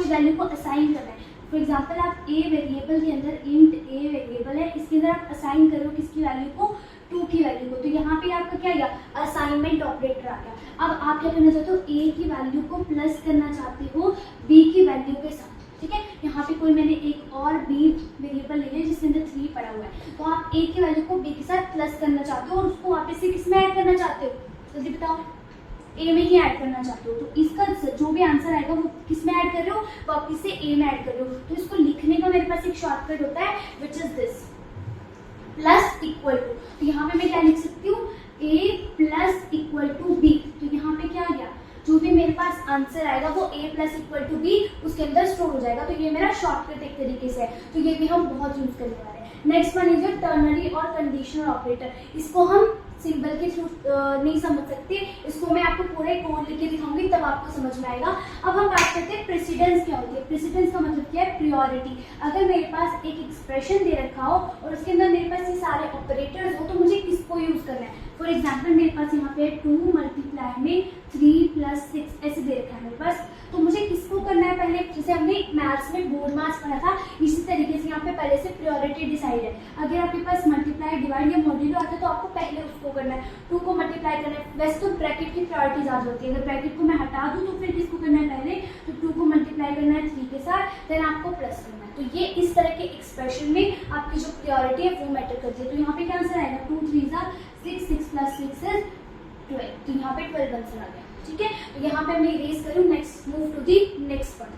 वैल्यू को असाइन करना है। फॉर एग्जाम्पल आप ए वेरिएबल के अंदर इंट ए वेरिएबल है, इसके अंदर आप असाइन करो किसकी वैल्यू को, 2 की वैल्यू को, तो यहाँ पे आपका क्या गया, असाइनमेंट ऑपरेटर आ गया। अब आप क्या करना चाहते हो, ए की वैल्यू को प्लस करना चाहते हो बी की वैल्यू के साथ, ठीक है। यहाँ पे कोई मैंने एक और बी वेरिएबल ले लिया जिसके अंदर 3 पड़ा हुआ है, तो आप ए की वैल्यू को बी के साथ प्लस करना चाहते हो और उसको वापस से किस में ऐड करना चाहते हो, जल्दी बताओ, ए में ही ऐड करना चाहते हो। तो इसका जो भी आंसर आएगा वो किस में ऐड कर रहे हो, वापस से ए में ऐड कर रहे हो। तो इसको लिखने का मेरे पास एक शॉर्टकट होता है which is this, plus equal to. तो यहाँ पे मैं क्या लिख सकती हूँ, a plus equal to B. तो यहाँ पे क्या आ गया, जो भी मेरे पास आंसर आएगा वो a plus equal to B उसके अंदर स्टोर हो जाएगा। तो ये मेरा शॉर्टकट एक तरीके से है, तो ये भी हम बहुत यूज करने वाले हैं। Next one is your ternary और कंडीशनल ऑपरेटर। इसको हम सिंबल के थ्रू नहीं समझ सकते, इसको मैं आपको पूरे कोड लिख के दिखाऊंगी तब आपको समझ में आएगा। अब हम बात करते हैं प्रेसिडेंस क्या होती है। प्रेसिडेंस का मतलब क्या है, प्रियोरिटी। अगर मेरे पास एक एक्सप्रेशन दे रखा हो और उसके अंदर मेरे पास ये सारे ऑपरेटर्स हो तो मुझे किसको यूज करना है। फॉर एग्जाम्पल मेरे पास यहाँ पे 2 मल्टीप्लाई में 3 प्लस 6 ऐसे दे रखा है मेरे पास, तो मुझे किसको करना है पहले, जैसे हमने मैथ्स में बोर्ड मार्क्स पढ़ा था इसी तरीके से यहाँ पे पहले से प्रियोरिटी डिसाइड है। अगर आपके पास मल्टीप्लाई डिवाइड या मॉड्यूलो आता है तो आपको पहले उसको करना है, 2 को मल्टीप्लाई करना है। वैसे तो ब्रैकेट की प्रायोरिटी ज्यादा होती है, अगर ब्रैकेट को मैं हटा दूँ तो फिर किसको करना है पहले, तो 2 को मल्टीप्लाई करना है 3 के साथ, देन आपको प्लस करना है। तो ये इस तरह के एक्सप्रेशन में आपकी जो प्रियोरिटी है वो मैटर करती है। तो यहाँ पे क्या आंसर आएगा, 2 3 6, 6 प्लस 6 इज 12। तो यहाँ पे 12 आंसर आ गया, ठीक है। तो यहाँ पे मैं इरेज करूँ, next move to the next one.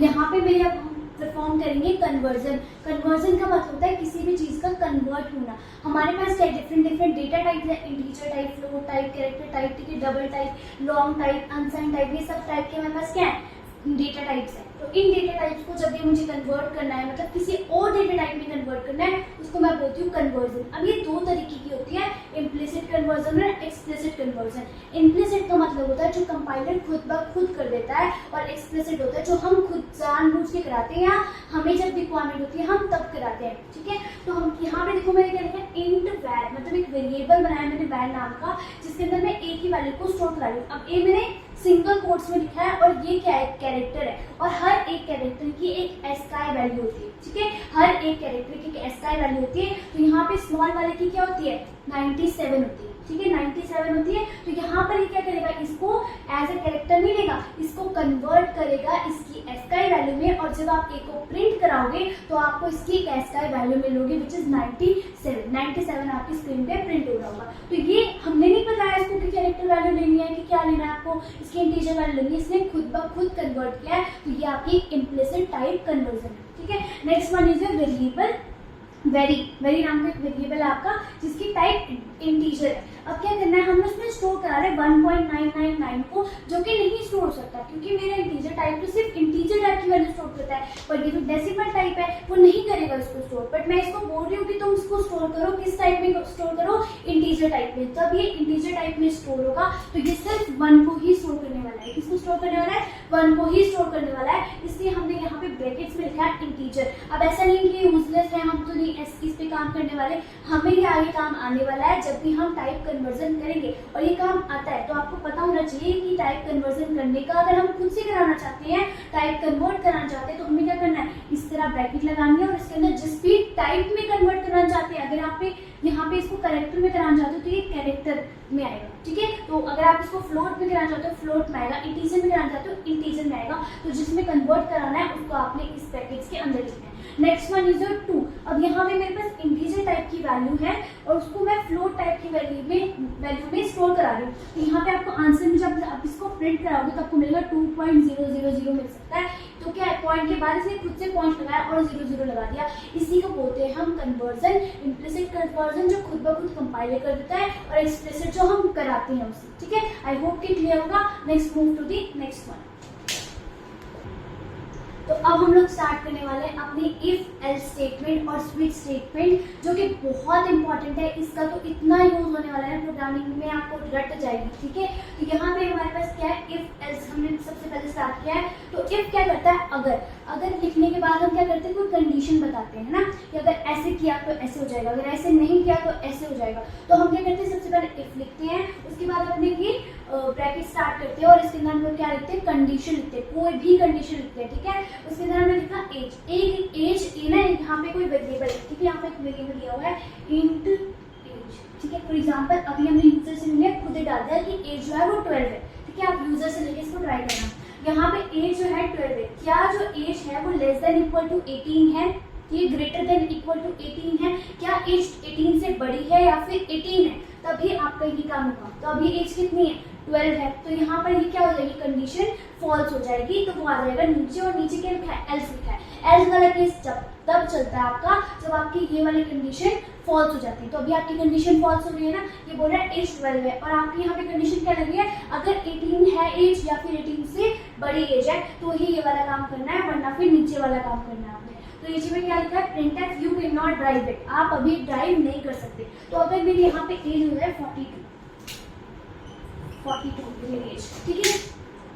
यहाँ पे मेरे अब परफॉर्म करेंगे कन्वर्जन। कन्वर्जन का मतलब होता है किसी भी चीज का कन्वर्ट होना। हमारे पास क्या डिफरेंट डेटा टाइप है, integer type, float type, character type, ठीक है, double type, long type, अनसाइन type, ये सब टाइप के हमारे पास क्या है, डेटा टाइप्स है। तो इन डेटा टाइप्स को जब भी मुझे कन्वर्ट करना है, मतलब किसी और डेटा टाइप में कन्वर्ट करना है, उसको मैं बोलती हूँ कन्वर्जन। अब ये 2 तरीके की होती है, इम्प्लिसिट कन्वर्जन और एक्सप्लिसिट कन्वर्जन। इम्प्लिसिट का मतलब होता है जो कंपाइलर खुद ब खुद कर देता है, और एक्सप्लिसिट होता है जो हम खुद जानबूझ के कराते हैं, या हमें जब रिक्वायरमेंट होती है हम तब कराते हैं, ठीक है। तो हम यहाँ पे देखो मैंने क्या लिखा है, इंट वैर, मतलब एक वेरिएबल बनाया मैंने वैर नाम का, जिसके अंदर मैं ए की वैल्यू को स्टोर करा रही हूँ। अब ए मैंने सिंगल कोट्स में लिखा है और ये क्या है, कैरेक्टर है, और हर एक कैरेक्टर की एक एस्काई वैल्यू होती है, ठीक है। हर एक कैरेक्टर की एक एस्काई वैल्यू होती है। तो यहाँ पे स्मॉल वाले की क्या होती है, 97 होती है, ठीक है, 97 होती है। तो यहाँ पर ये क्या करेगा, इसको एज ए कैरेक्टर नहीं लेगा, इसको कन्वर्ट करेगा इसकी एस्काई वैल्यू में, और जब आप ए को प्रिंट कराओगे तो आपको इसकी एक एस्काई वैल्यू मिलोगी विच इज 97 आपकी स्क्रीन पे प्रिंट हो रहा होगा। तो ये हमने नहीं बताया इसको कि कैरेक्टर वैल्यू लेनी है कि क्या लेना है आपको, इसकी इंटीजर वैल्यू लेनी है, इसने खुद ब खुद कन्वर्ट किया है। तो ये आपकी इम्प्लिसिट टाइप कन्वर्जन है, ठीक है। Next one is variable. Very नाम का एक वेरिएबल है आपका जिसकी टाइप इंटीजर है। अब क्या करना है, हम उसमें स्टोर करा रहे हैं 1.999 को, जो कि नहीं स्टोर हो सकता क्योंकि मेरा इंटीजर टाइप तो सिर्फ इंटीजर टाइप की वैल्यू स्टोर करता है, पर ये जो डेसिमल टाइप है वो नहीं करेगा इसको स्टोर। बट मैं इसको बोल रही हूँ कि तुम इसको स्टोर करो, किस टाइप में स्टोर करो, इंटीजर टाइप में। जब ये इंटीजर टाइप में स्टोर होगा तो ये सिर्फ 1 को ही स्टोर करने वाला है। किसको स्टोर करने वाला है, 1 को ही स्टोर करने वाला है, इसलिए हमने यहाँ पे ब्रैकेट्स में लिखा है इंटीजर। अब ऐसा नहीं कि यूजलेस है, हम तो नहीं इस पे काम करने वाले, हमें ये आगे काम आने वाला है जब भी हम टाइप कन्वर्जन करेंगे, और ये काम आता है। तो आपको पता होना चाहिए कि टाइप कन्वर्जन करने का, अगर हम खुद से कराना चाहते हैं, टाइप कन्वर्ट कराना चाहते हैं, तो हमें क्या करना है, इस तरह ब्रैकेट लगानी है और इसके अंदर जिस भी टाइप में कन्वर्ट करना चाहते हैं, अगर आप यहाँ पे इसको कैरेक्टर में कराना चाहते हो तो ये कैरेक्टर में आएगा, ठीक है। तो अगर आप इसको फ्लोट में कराना चाहते हो फ्लोट में आएगा, इंटीजर में कराना चाहते हो इंटीजर में आएगा। तो जिसमें कन्वर्ट कराना है उसको आपने इस ब्रैकेट्स के अंदर लिखना है। Next one is 2। अब यहाँ पे मेरे पास इंटीजर टाइप की वैल्यू है और उसको मैं फ्लोट टाइप की वैल्यू में स्टोर करा रही हूँ। तो यहाँ पे आपको आंसर में जब आप इसको प्रिंट कराओगे तो आपको मिलेगा 2.000 मिल सकता है। तो क्या है, पॉइंट के बाद इसने खुद से पॉइंट लगाया और 0 लगा दिया, इसी को बोलते हैं हम कन्वर्जन। इम्प्लिसिट कन्वर्जन जो खुद ब खुद कंपाइलर कर देता है, और एक्सप्लिसिट जो हम कराते हैं उससे, ठीक है। आई होप कि क्लियर होगा। Next move to the next one. तो अब हम लोग स्टार्ट करने वाले हैं अपनी इफ एल्स स्टेटमेंट और स्विच स्टेटमेंट, जो कि बहुत इंपॉर्टेंट है। इसका तो इतना यूज होने वाला है प्रोग्रामिंग में, आपको रट जाएगी, ठीक है। तो यहाँ पे हमारे पास क्या है, इफ एल्स हमने सबसे पहले स्टार्ट किया है। तो इफ क्या करता है, अगर लिखने के बाद हम क्या करते हैं, कोई कंडीशन बताते हैं ना, कि अगर ऐसे किया तो ऐसे हो जाएगा, अगर ऐसे नहीं किया तो ऐसे हो जाएगा। तो हम क्या करते हैं, सबसे पहले इफ लिखते हैं, उसके बाद अपने ये ब्रैकेट स्टार्ट करते हैं और इसके अंदर हम लोग क्या लिखते हैं, कंडीशन लिखते हैं, कोई भी कंडीशन लिखते हैं, ठीक है। उसके अंदर हमने लिखा एज, एक एज ए ना यहाँ पे कोई वेरिएबल है, ठीक है, यहाँ पे एक वेरिएबल दिया हुआ है इंट एज, ठीक है। फॉर एग्जांपल अभी हमने यूजर से मिले खुद ही डाल दिया कि एज जो है वो 12 है, ठीक है। आप यूजर से लेके इसको ट्राई करना। यहाँ पे एज जो है 12 है, क्या जो एज है वो लेस देन इक्वल टू 18 है, ये ग्रेटर देन इक्वल टू 18 है, क्या एज 18 से बड़ी है या फिर 18 है, तभी आपका ये काम होगा। तो अभी एज कितनी है, 12 है, तो यहाँ पर ये क्या हो जाएगी, कंडीशन फॉल्स हो जाएगी, तो वो आ जाएगा नीचे, और नीचे क्या लिखा है, एल्स लिखा है। एल्स वाला केस तब चलता है आपका जब आपकी ये वाली कंडीशन फॉल्स हो जाती है। तो अभी आपकी कंडीशन फॉल्स हो रही है ना, ये बोल रहा है एज 12 है, और आपकी यहाँ पे कंडीशन क्या लगी है, अगर 18 है एज या फिर 18 से बड़ी एज है तो ही ये वाला काम करना है, वरना फिर नीचे वाला काम करना है आपने। तो एज में क्या लिखा है, printf you cannot drive it, आप अभी ड्राइव नहीं कर सकते। तो अगर मेरी यहाँ पे एज हो जाए 42 मेरी एज, ठीक है,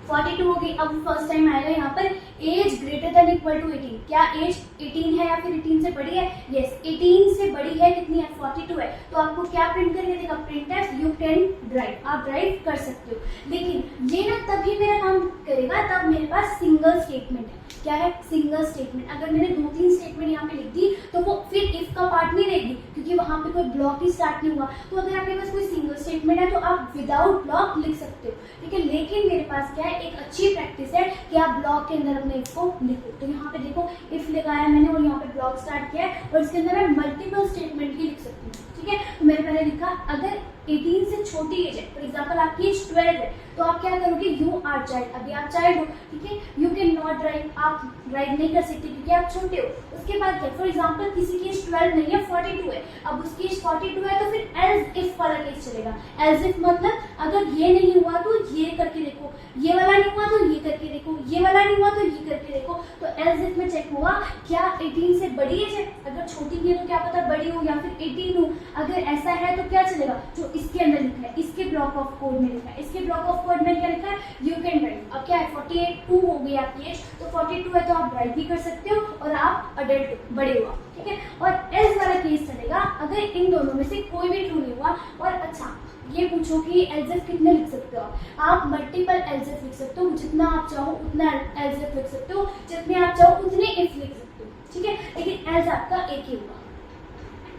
42 हो गई। अब फर्स्ट टाइम आएगा यहाँ पर age greater than equal to 18, क्या एज 18 है या फिर 18 से बड़ी है, यस 18 से बड़ी है, कितनी है, 42 है। तो आपको क्या प्रिंट करके देगा, printf you can drive, आप ड्राइव कर सकते हो। लेकिन ये ना तभी मेरा काम करेगा तब मेरे पास सिंगल स्टेटमेंट है, क्या है, सिंगल स्टेटमेंट। अगर मैंने 2-3 स्टेटमेंट यहाँ पे लिख दी तो वो फिर इफ का पार्ट नहीं रहेगी, क्योंकि वहां पे कोई ब्लॉक ही स्टार्ट नहीं हुआ। तो अगर आपके पास कोई सिंगल स्टेटमेंट है तो आप विदाउट ब्लॉक लिख सकते हो, ठीक है। लेकिन मेरे पास क्या है, एक अच्छी प्रैक्टिस है कि आप ब्लॉक के अंदर अपने इसको लिखो। तो यहाँ पे देखो इफ लगाया मैंने और यहाँ पे ब्लॉक स्टार्ट किया है, और इसके अंदर मैं मल्टीपल स्टेटमेंट ही लिख सकती हूँ, ठीक है। तो मैंने पहले लिखा अगर 18 से छोटी एज है, फॉर एग्जाम्पल आपकी एज 12 है, तो आप क्या करोगे, यू आर चाइल्ड, अभी आप चाइल्ड हो, ठीक है, यू कैन नॉट ड्राइव, आप ड्राइव नहीं कर सकते क्योंकि आप छोटे हो। उसके बाद क्या, फॉर एग्जाम्पल किसी की एज 12 नहीं है, 42 है, अब उसकी एज 42 है, तो फिर एल्स इफ वाला केस चलेगा। एल्स इफ मतलब अगर ये नहीं हुआ तो ये करके देखो, ये वाला नहीं हुआ तो ये करके देखो, ये वाला नहीं हुआ तो ये करके देखो। तो एल्स इफ में चेक होगा क्या 18 से बड़ी एज है, अगर छोटी है तो क्या पता बड़ी हो या फिर 18 हो, अगर ऐसा है तो क्या चलेगा, जो इसके अंदर लिखा है, इसके ब्लॉक ऑफ कोड में लिखा है, इसके ब्लॉक ऑफ कोड में क्या लिखा है, यू कैन ड्राइव। अब क्या है, 48 हो गई आपकी एज, तो 42 है तो आप ड्राइव भी कर सकते हो और आप अडल्ट हो, बड़े हो, ठीक है। और एल्स वाला केस चलेगा अगर इन दोनों में से कोई भी ट्रू नहीं हुआ। और अच्छा ये पूछो कि एल्स इफ कितने लिख सकते हो आप मल्टीपल एल्स इफ लिख सकते हो, जितना आप चाहो उतना एल्स इफ लिख सकते हो, जितने आप चाहो उतने इफ लिख सकते हो, ठीक है। लेकिन एल्स आपका एक ही होगा।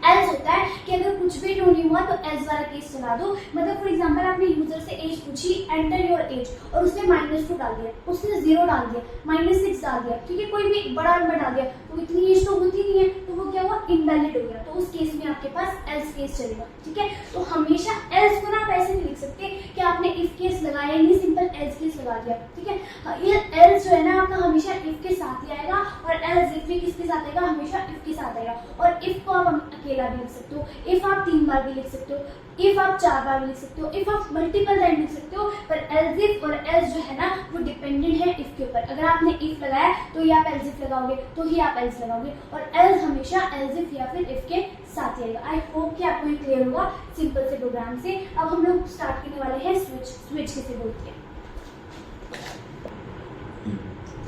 एल्स होता है कि अगर कुछ भी ट्रू नहीं हुआ तो एल्स वाला केस चला दो। मतलब फॉर एग्जांपल आपने यूजर से एज पूछी, एंटर योर एज, और उसने -2 डाल दिया, उसने 0 डाल दिया, -6 डाल दिया, ठीक है, कोई भी बड़ा नंबर डाल दिया, तो इतनी एज तो होती नहीं है, तो वो क्या हुआ, इनवैलिड हो गया। तो उस केस में आपके पास एल्स केस चलेगा, ठीक है। तो हमेशा एल्स को ना आप ऐसे नहीं लिख सकते कि आपने इफ केस लगाया ही नहीं, सिंपल एल्स केस लगा दिया, ठीक है। ये एल्स जो है ना आपका हमेशा इफ के साथ ही आएगा, और एल्स इफ भी किसके साथ आएगा, हमेशा इफ के साथ आएगा। और इफ को आप अकेला भी लिख सकते हो, इफ आप 3 बार भी लिख सकते हो, इफ आप 4 बार भी लिख सकते हो, इफ आप मल्टीपल टाइम लिख सकते हो। पर एल्स इफ और एल्स जो है ना वो डिपेंडेंट है इफ के ऊपर। अगर आपने इफ लगाया तो ही आप एल्स इफ लगाओगे, तो ही आप एल्स लगाओगे, और एल्स हमेशा एल्स इफ या फिर इफ के साथ आएगा। आई होप कि आपको ये क्लियर होगा सिंपल से प्रोग्राम से। अब हम लोग स्टार्ट करने वाले हैं स्विच किसे बोलते हैं।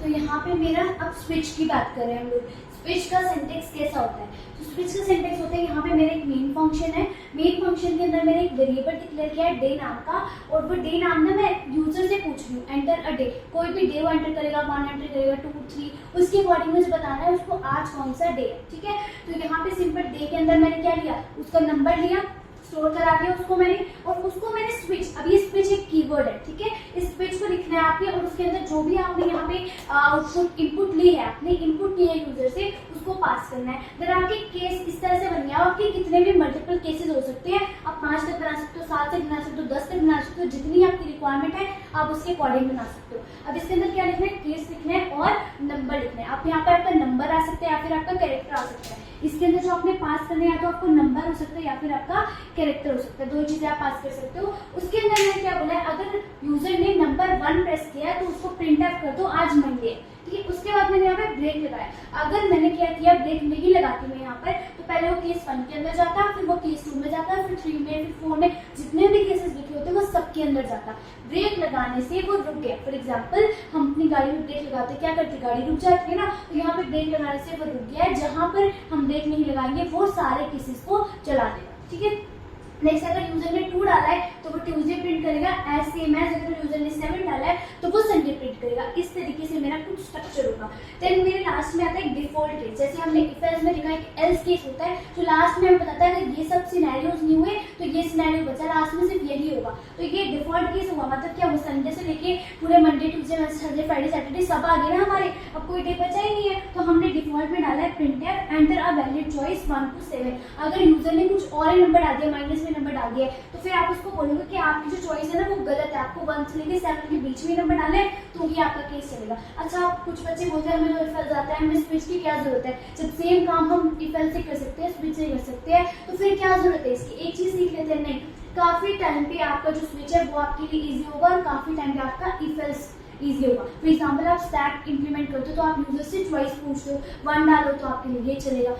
तो यहाँ पे मेरा अब स्विच की बात कर रहे हैं हम लोग। स्विच का सिंटेक्स कैसा होता है, तो स्विच का सिंटेक्स होता है, यहाँ पे मेरे एक मेन फंक्शन है, मेन फंक्शन के अंदर मैंने एक वेरिएबल डिक्लेयर किया है डे नाम का, और वो डे नाम ना मैं यूजर से पूछ रही हूँ, एंटर अ डे, कोई भी डे वो एंटर करेगा, 1 एंटर करेगा, 2, 3, उसके अकॉर्डिंग मुझे बताना है उसको आज कौन सा डे है, ठीक है। तो यहाँ पे सिंपल डे के अंदर मैंने क्या लिया, उसका नंबर लिया, स्टोर करा दिया उसको मैंने, और उसको मैंने स्विच, अब ये स्विच एक कीवर्ड है, ठीक है, इस स्विच को लिखना है आपने, और उसके अंदर जो भी आपने यहाँ पे आउटपुट इनपुट ली है, आपने इनपुट ली है यूजर से, उसको पास करना है। अगर आपके केस इस तरह से बन गया, आपके कितने भी मल्टीपल केसेस हो सकते हैं, आप 5 तक बना सकते हो, 7 तक बना सकते हो, 10 तक बना सकते हो, जितनी आपकी रिक्वायरमेंट है आप उसके अकॉर्डिंग बना सकते हो। अब इसके अंदर क्या लिखना है, केस लिखना है और नंबर लिखना है। आप यहाँ पे आपका नंबर आ सकता है या फिर आपका कैरेक्टर आ सकता है। इसके अंदर जो आपने पास करना है, या तो आपको नंबर हो सकता है या फिर आपका कैरेक्टर हो सकता है, 2 चीजें आप पास कर सकते हो। उसके अंदर मैंने क्या बोला है, अगर यूजर ने नंबर 1 प्रेस किया तो उसको प्रिंट आउट कर दो आज मंडे, ठीक है। उसके बाद मैंने यहाँ पे ब्रेक लगाया, अगर मैंने क्या किया, ब्रेक नहीं लगाती मैं यहाँ पर, तो पहले वो केस 1 के अंदर जाता, फिर वो केस 2 में जाता, फिर 3 में, फिर 4 में, जितने भी केसेस लिखे होते वो सबके अंदर जाता। ब्रेक लगाने से वो रुक गया। फॉर एग्जाम्पल हम अपनी गाड़ी में ब्रेक लगाते, क्या करते, गाड़ी रुक जाती है ना, तो यहाँ पे ब्रेक लगाने से वो रुक गया है। जहां पर हम ब्रेक नहीं लगाएंगे वो सारे केसेस को चला देगा, ठीक है। नेक्स्ट अगर यूजर ने 2 डाला है तो वो ट्यूसडे प्रिंट करेगा, एज सेम एज अगर यूजर ने 7 डाला है तो वो संडे प्रिंट करेगा। इस तरीके से मेरा कुछ स्ट्रक्चर होगा। देन मेरे लास्ट में आता है डिफॉल्ट केस, जैसे हमने इफ एल्स में लिखा है कि एल्स केस होता है, तो लास्ट में हमें बताता है अगर ये सब सिनेरियोज नहीं हुए तो ये सिनेरियो बचा, लास्ट में सिर्फ यही होगा। तो ये डिफॉल्ट केस हुआ, मतलब क्या, वो संडे से लेके पूरे Monday Tuesday Thursday Friday Saturday सब आ गए ना हमारे, अब कोई डे बचा ही नहीं है। तो हमने डिफॉल्ट में डाला है printf enter a valid choice 1 to 7। अगर यूजर ने कुछ और ही नंबर डाल दिया, माइनस में नंबर डाल दिया, तो फिर आप उसको बोलोगे कि आपकी जो चॉइस है ना वो गलत है, आपको 1 से लेके 7 के बीच में नंबर डाले, तो ये आपका केस चलेगा। अच्छा, कुछ बच्चे बोलते हैं हमें तो इफ एल्स आता है, हमें स्विच की क्या जरूरत है, जब सेम काम हम इफ एल्स से कर सकते हैं स्विच से कर सकते हैं, तो फिर क्या जरूरत है इसकी, एक चीज सीख लेते हैं। नहीं, काफी टाइम पे आपका जो स्विच है वो आपके लिए इजी होगा और काफी टाइम पे आपका इफ एल्स इजी होगा। फॉर एग्जाम्पल आप स्टैक इंप्लीमेंट करते हो तो आप यूजर से चॉइस पूछते हो, 1 डालो तो आपके लिए ये चलेगा।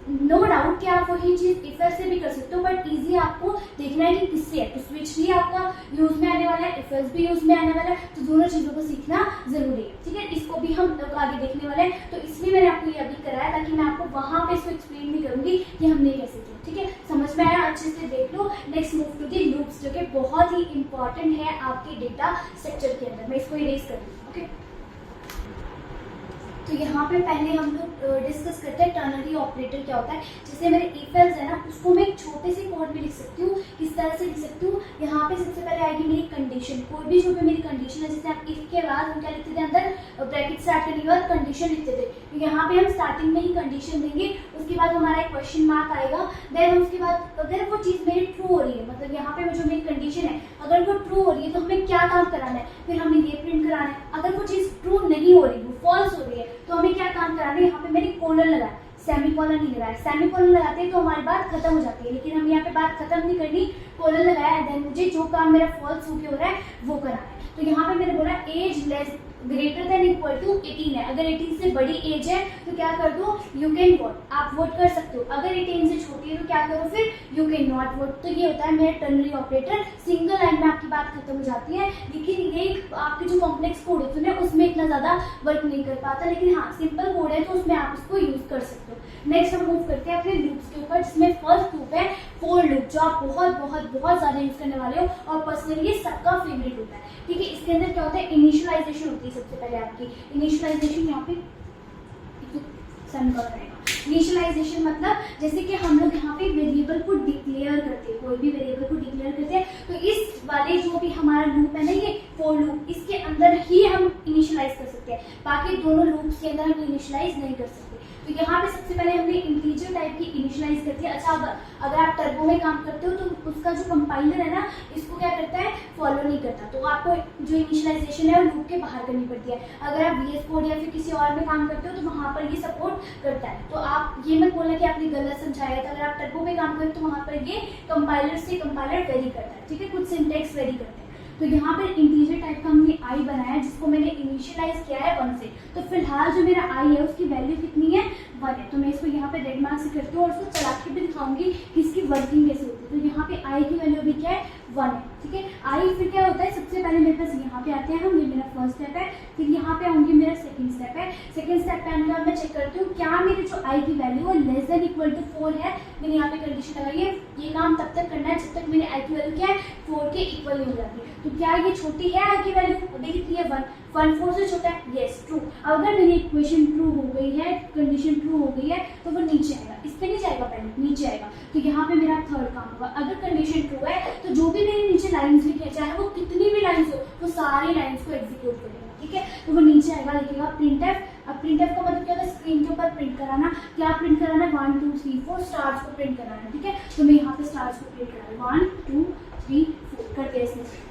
नो डाउट कि आप वही चीज इफ एल्स से भी कर सकते हो, बट इजी आपको देखना है कि किससे है। तो स्विच भी आपका यूज में आने वाला है, इफ एल्स भी यूज में आने वाला है, तो दोनों चीजों को सीखना जरूरी है। ठीक है, इसको भी हम लोग आगे देखने वाले हैं, तो इसलिए मैंने आपको ये अभी कराया ताकि मैं आपको वहां पे इसको एक्सप्लेन भी करूंगी कि हमने कैसे किया। ठीक है, समझ में आया, अच्छे से देख लो। Next move to the loops, जो कि बहुत ही इंपॉर्टेंट है आपके डेटा स्ट्रक्चर के अंदर। मैं इसको इरेज कर दूँ। ओके, तो यहाँ पे पहले हम लोग डिस्कस करते हैं टर्नरी ऑपरेटर क्या होता है। जैसे मेरे इफ एल्स है ना, उसको मैं एक छोटे से कोड में लिख सकती हूँ। किस तरह से लिख सकती हूँ, यहाँ पे सबसे पहले आएगी मेरी कंडीशन। कोई भी जो भी मेरी कंडीशन है, जैसे आप इफ के बाद हम क्या लिखते थे, अंदर ब्रैकेट स्टार्ट करने के बाद कंडीशन लिखते थे, तो यहाँ पे हम स्टार्टिंग में ही कंडीशन देंगे, उसके बाद हमारा एक क्वेश्चन मार्क आएगा। देन हम उसके बाद अगर वो चीज़ मेरी ट्रू हो रही है, मतलब यहाँ पे जो मेरी कंडीशन है अगर वो ट्रू हो रही है तो हमें क्या काम कराना है, फिर हमें ये प्रिंट कराना है। अगर वो चीज़ ट्रू नहीं हो रही, वो फॉल्स हो रही है, तो हमें क्या काम कराना है, यहाँ पे मैंने कोलन लगाया, सेमी कोलन नहीं लगाया। सेमी कोलन लगाते हैं तो हमारी बात खत्म हो जाती है, लेकिन हम यहाँ पे बात खत्म नहीं करनी, कोलन लगाया। देन मुझे जो काम मेरा फॉल्स होके हो रहा है वो कराना है। तो यहाँ पे मैंने बोला age less greater than equal to 18 है। अगर 18 से बड़ी एज है तो क्या कर दो, यू कैन वोट, आप वोट कर सकते हो। अगर 18 से छोटी है तो क्या करो, फिर यू कैन नॉट वोट। तो ये होता है मेरा टर्नरी ऑपरेटर। सिंगल लाइन में आपकी बात खत्म हो जाती है, लेकिन ये आपके जो कॉम्प्लेक्स कोड होते हैं उसमें इतना ज्यादा वर्क नहीं कर पाता, लेकिन हाँ सिंपल कोड है तो उसमें आप उसको यूज कर सकते हो। नेक्स्ट हम मूव करते हैं अपने लूप्स के ऊपर, जिसमें फर्स्ट लूप है फॉर लूप, जो आप बहुत बहुत बहुत ज्यादा यूज करने वाले हो और पर्सनली ये सबका फेवरेट होता है। ठीक है, इसके अंदर क्या होता है, इनिशियलाइजेशन होती है सबसे पहले आपकी। इनिशियलाइजेशन यहाँ पे रहेगा। इनिशियलाइजेशन मतलब जैसे कि हम लोग यहाँ पे वेरिएबल को डिक्लेयर करते हैं, कोई भी वेरिएबल को डिक्लेयर करते हैं, तो इस वाले जो भी हमारा लूप है ना, ये फॉर लूप, इसके अंदर ही हम इनिशियलाइज कर सकते हैं, बाकी दोनों लूप्स के अंदर हम इनिशियलाइज नहीं कर सकते। तो यहाँ पे सबसे पहले हमने इंटीजर टाइप की इनिशियलाइज करती है। अच्छा, अगर आप टर्बो में काम करते हो तो उसका जो कंपाइलर है ना, इसको क्या करता है, फॉलो नहीं करता, तो आपको जो इनिशियलाइजेशन है वो लूप के बाहर करनी पड़ती है। अगर आप VS कोड या फिर किसी और में काम करते हो तो वहाँ पर ये सपोर्ट करता है। तो आप ये मत बोलना कि आपने गलत समझाया था, अगर आप टर्बो में काम करते हो तो वहाँ पर ये कंपाइलर से कंपाइलर वेरी करता है। ठीक है, कुछ सिंटेक्स वेरी करते हैं। तो यहाँ पर इंटीजर टाइप का हमने आई बनाया है, जिसको मैंने इनिशियलाइज किया है 1 से। तो फिलहाल जो मेरा आई है उसकी वैल्यू कितनी है, 1 है। तो मैं इसको यहाँ पे रेड मार्क से करती हूँ और उसको चला के भी दिखाऊंगी कि इसकी वर्किंग कैसे होती है। तो यहाँ पे आई की वैल्यू भी क्या है, 1 है। ठीक है, आई फिर क्या होता है, सबसे पहले मेरे पास यहाँ पे आते हैं हम, ये मेरा फर्स्ट स्टेप है। फिर यहाँ पे आऊंगी, मेरा सेकंड स्टेप है। सेकंड स्टेप पे आने के बाद मैं चेक करती हूँ क्या मेरी जो आई की वैल्यू है लेस देन इक्वल टू 4 है। मैंने यहाँ पे कंडीशन लगाई है, ये काम तब तक करना है जब तक मेरी आई की वैल्यू क्या है, 4 के इक्वल नहीं हो जाती। तो क्या ये छोटी है आई की वैल्यू, अभी कितनी है, 1। 4 से छोटा है, यस ट्रू। अगर मेरी इक्वेशन ट्रू हो गई है, कंडीशन ट्रू हो गई है, तो वो नीचे आएगा, इस पे नहीं जाएगा, पहले नीचे आएगा। तो यहाँ पे मेरा थर्ड काम होगा। अगर कंडीशन ट्रू है तो जो भी मेरे नीचे लाइंस लिखे हैं, चाहे वो कितनी भी लाइंस हो, वो सारी लाइंस को एग्जीक्यूट करेगा। ठीक है, तो वो नीचे आएगा, लिखेगा प्रिंटफ। अब प्रिंटफ का मतलब क्या होता है, स्क्रीन के ऊपर प्रिंट कराना। क्या प्रिंट कराना है, 1 2 3 4 स्टार्स को प्रिंट कराना है। ठीक है, तो मैं यहाँ पे स्टार्स को प्रिंट करा 1 2 3 4 करते हैं इसमें।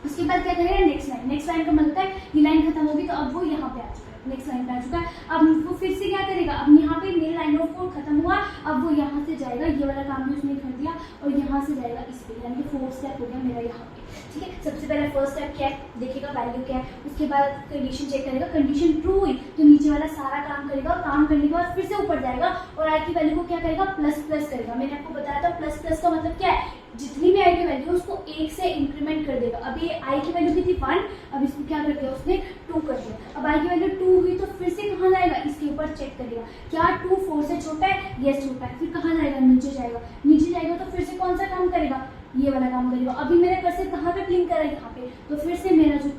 उसके बाद क्या करेगा, नेक्स्ट लाइन। नेक्स्ट लाइन का मतलब है ये लाइन खत्म होगी तो अब वो यहाँ पे आ चुका है, नेक्स्ट लाइन पे आ चुका है। अब वो फिर से क्या करेगा, अब यहाँ पे मेरे लाइन ऑफ कोड खत्म हुआ, अब वो यहाँ से जाएगा, ये वाला काम भी उसने कर दिया, और यहाँ से जाएगा इस पे, यानी कि 4th स्टेप हो गया मेरा यहाँ पे। ठीक है, सबसे पहले फर्स्ट स्टेप क्या है, देखेगा वैल्यू क्या है, उसके बाद कंडीशन चेक करेगा, कंडीशन ट्रू हुई तो नीचे वाला सारा काम करेगा, काम करने के बाद फिर से ऊपर जाएगा और आई की वैल्यू को क्या करेगा, प्लस प्लस करेगा। मैंने आपको बताया था प्लस प्लस का मतलब क्या है, जितनी भी आई की वैल्यू उसको 1 से इंक्रीमेंट कर देगा। अभी आई की वैल्यू कितनी 1, अब इसको क्या कर दिया उसने 2 कर दिया। अब आई की वैल्यू 2 हुई तो फिर से कहाँ जाएगा, इसके ऊपर चेक करेगा क्या 2 4 से छोटा है, यस छोटा है। फिर कहाँ जाएगा, नीचे जाएगा, नीचे जाएगा तो फिर से कौन सा काम करेगा, ये वाला काम करेगा। अभी मेरा कर्सर कहाँ पे ब्लिंक कर रहा है, यहाँ पे, तो फिर से मेरा जो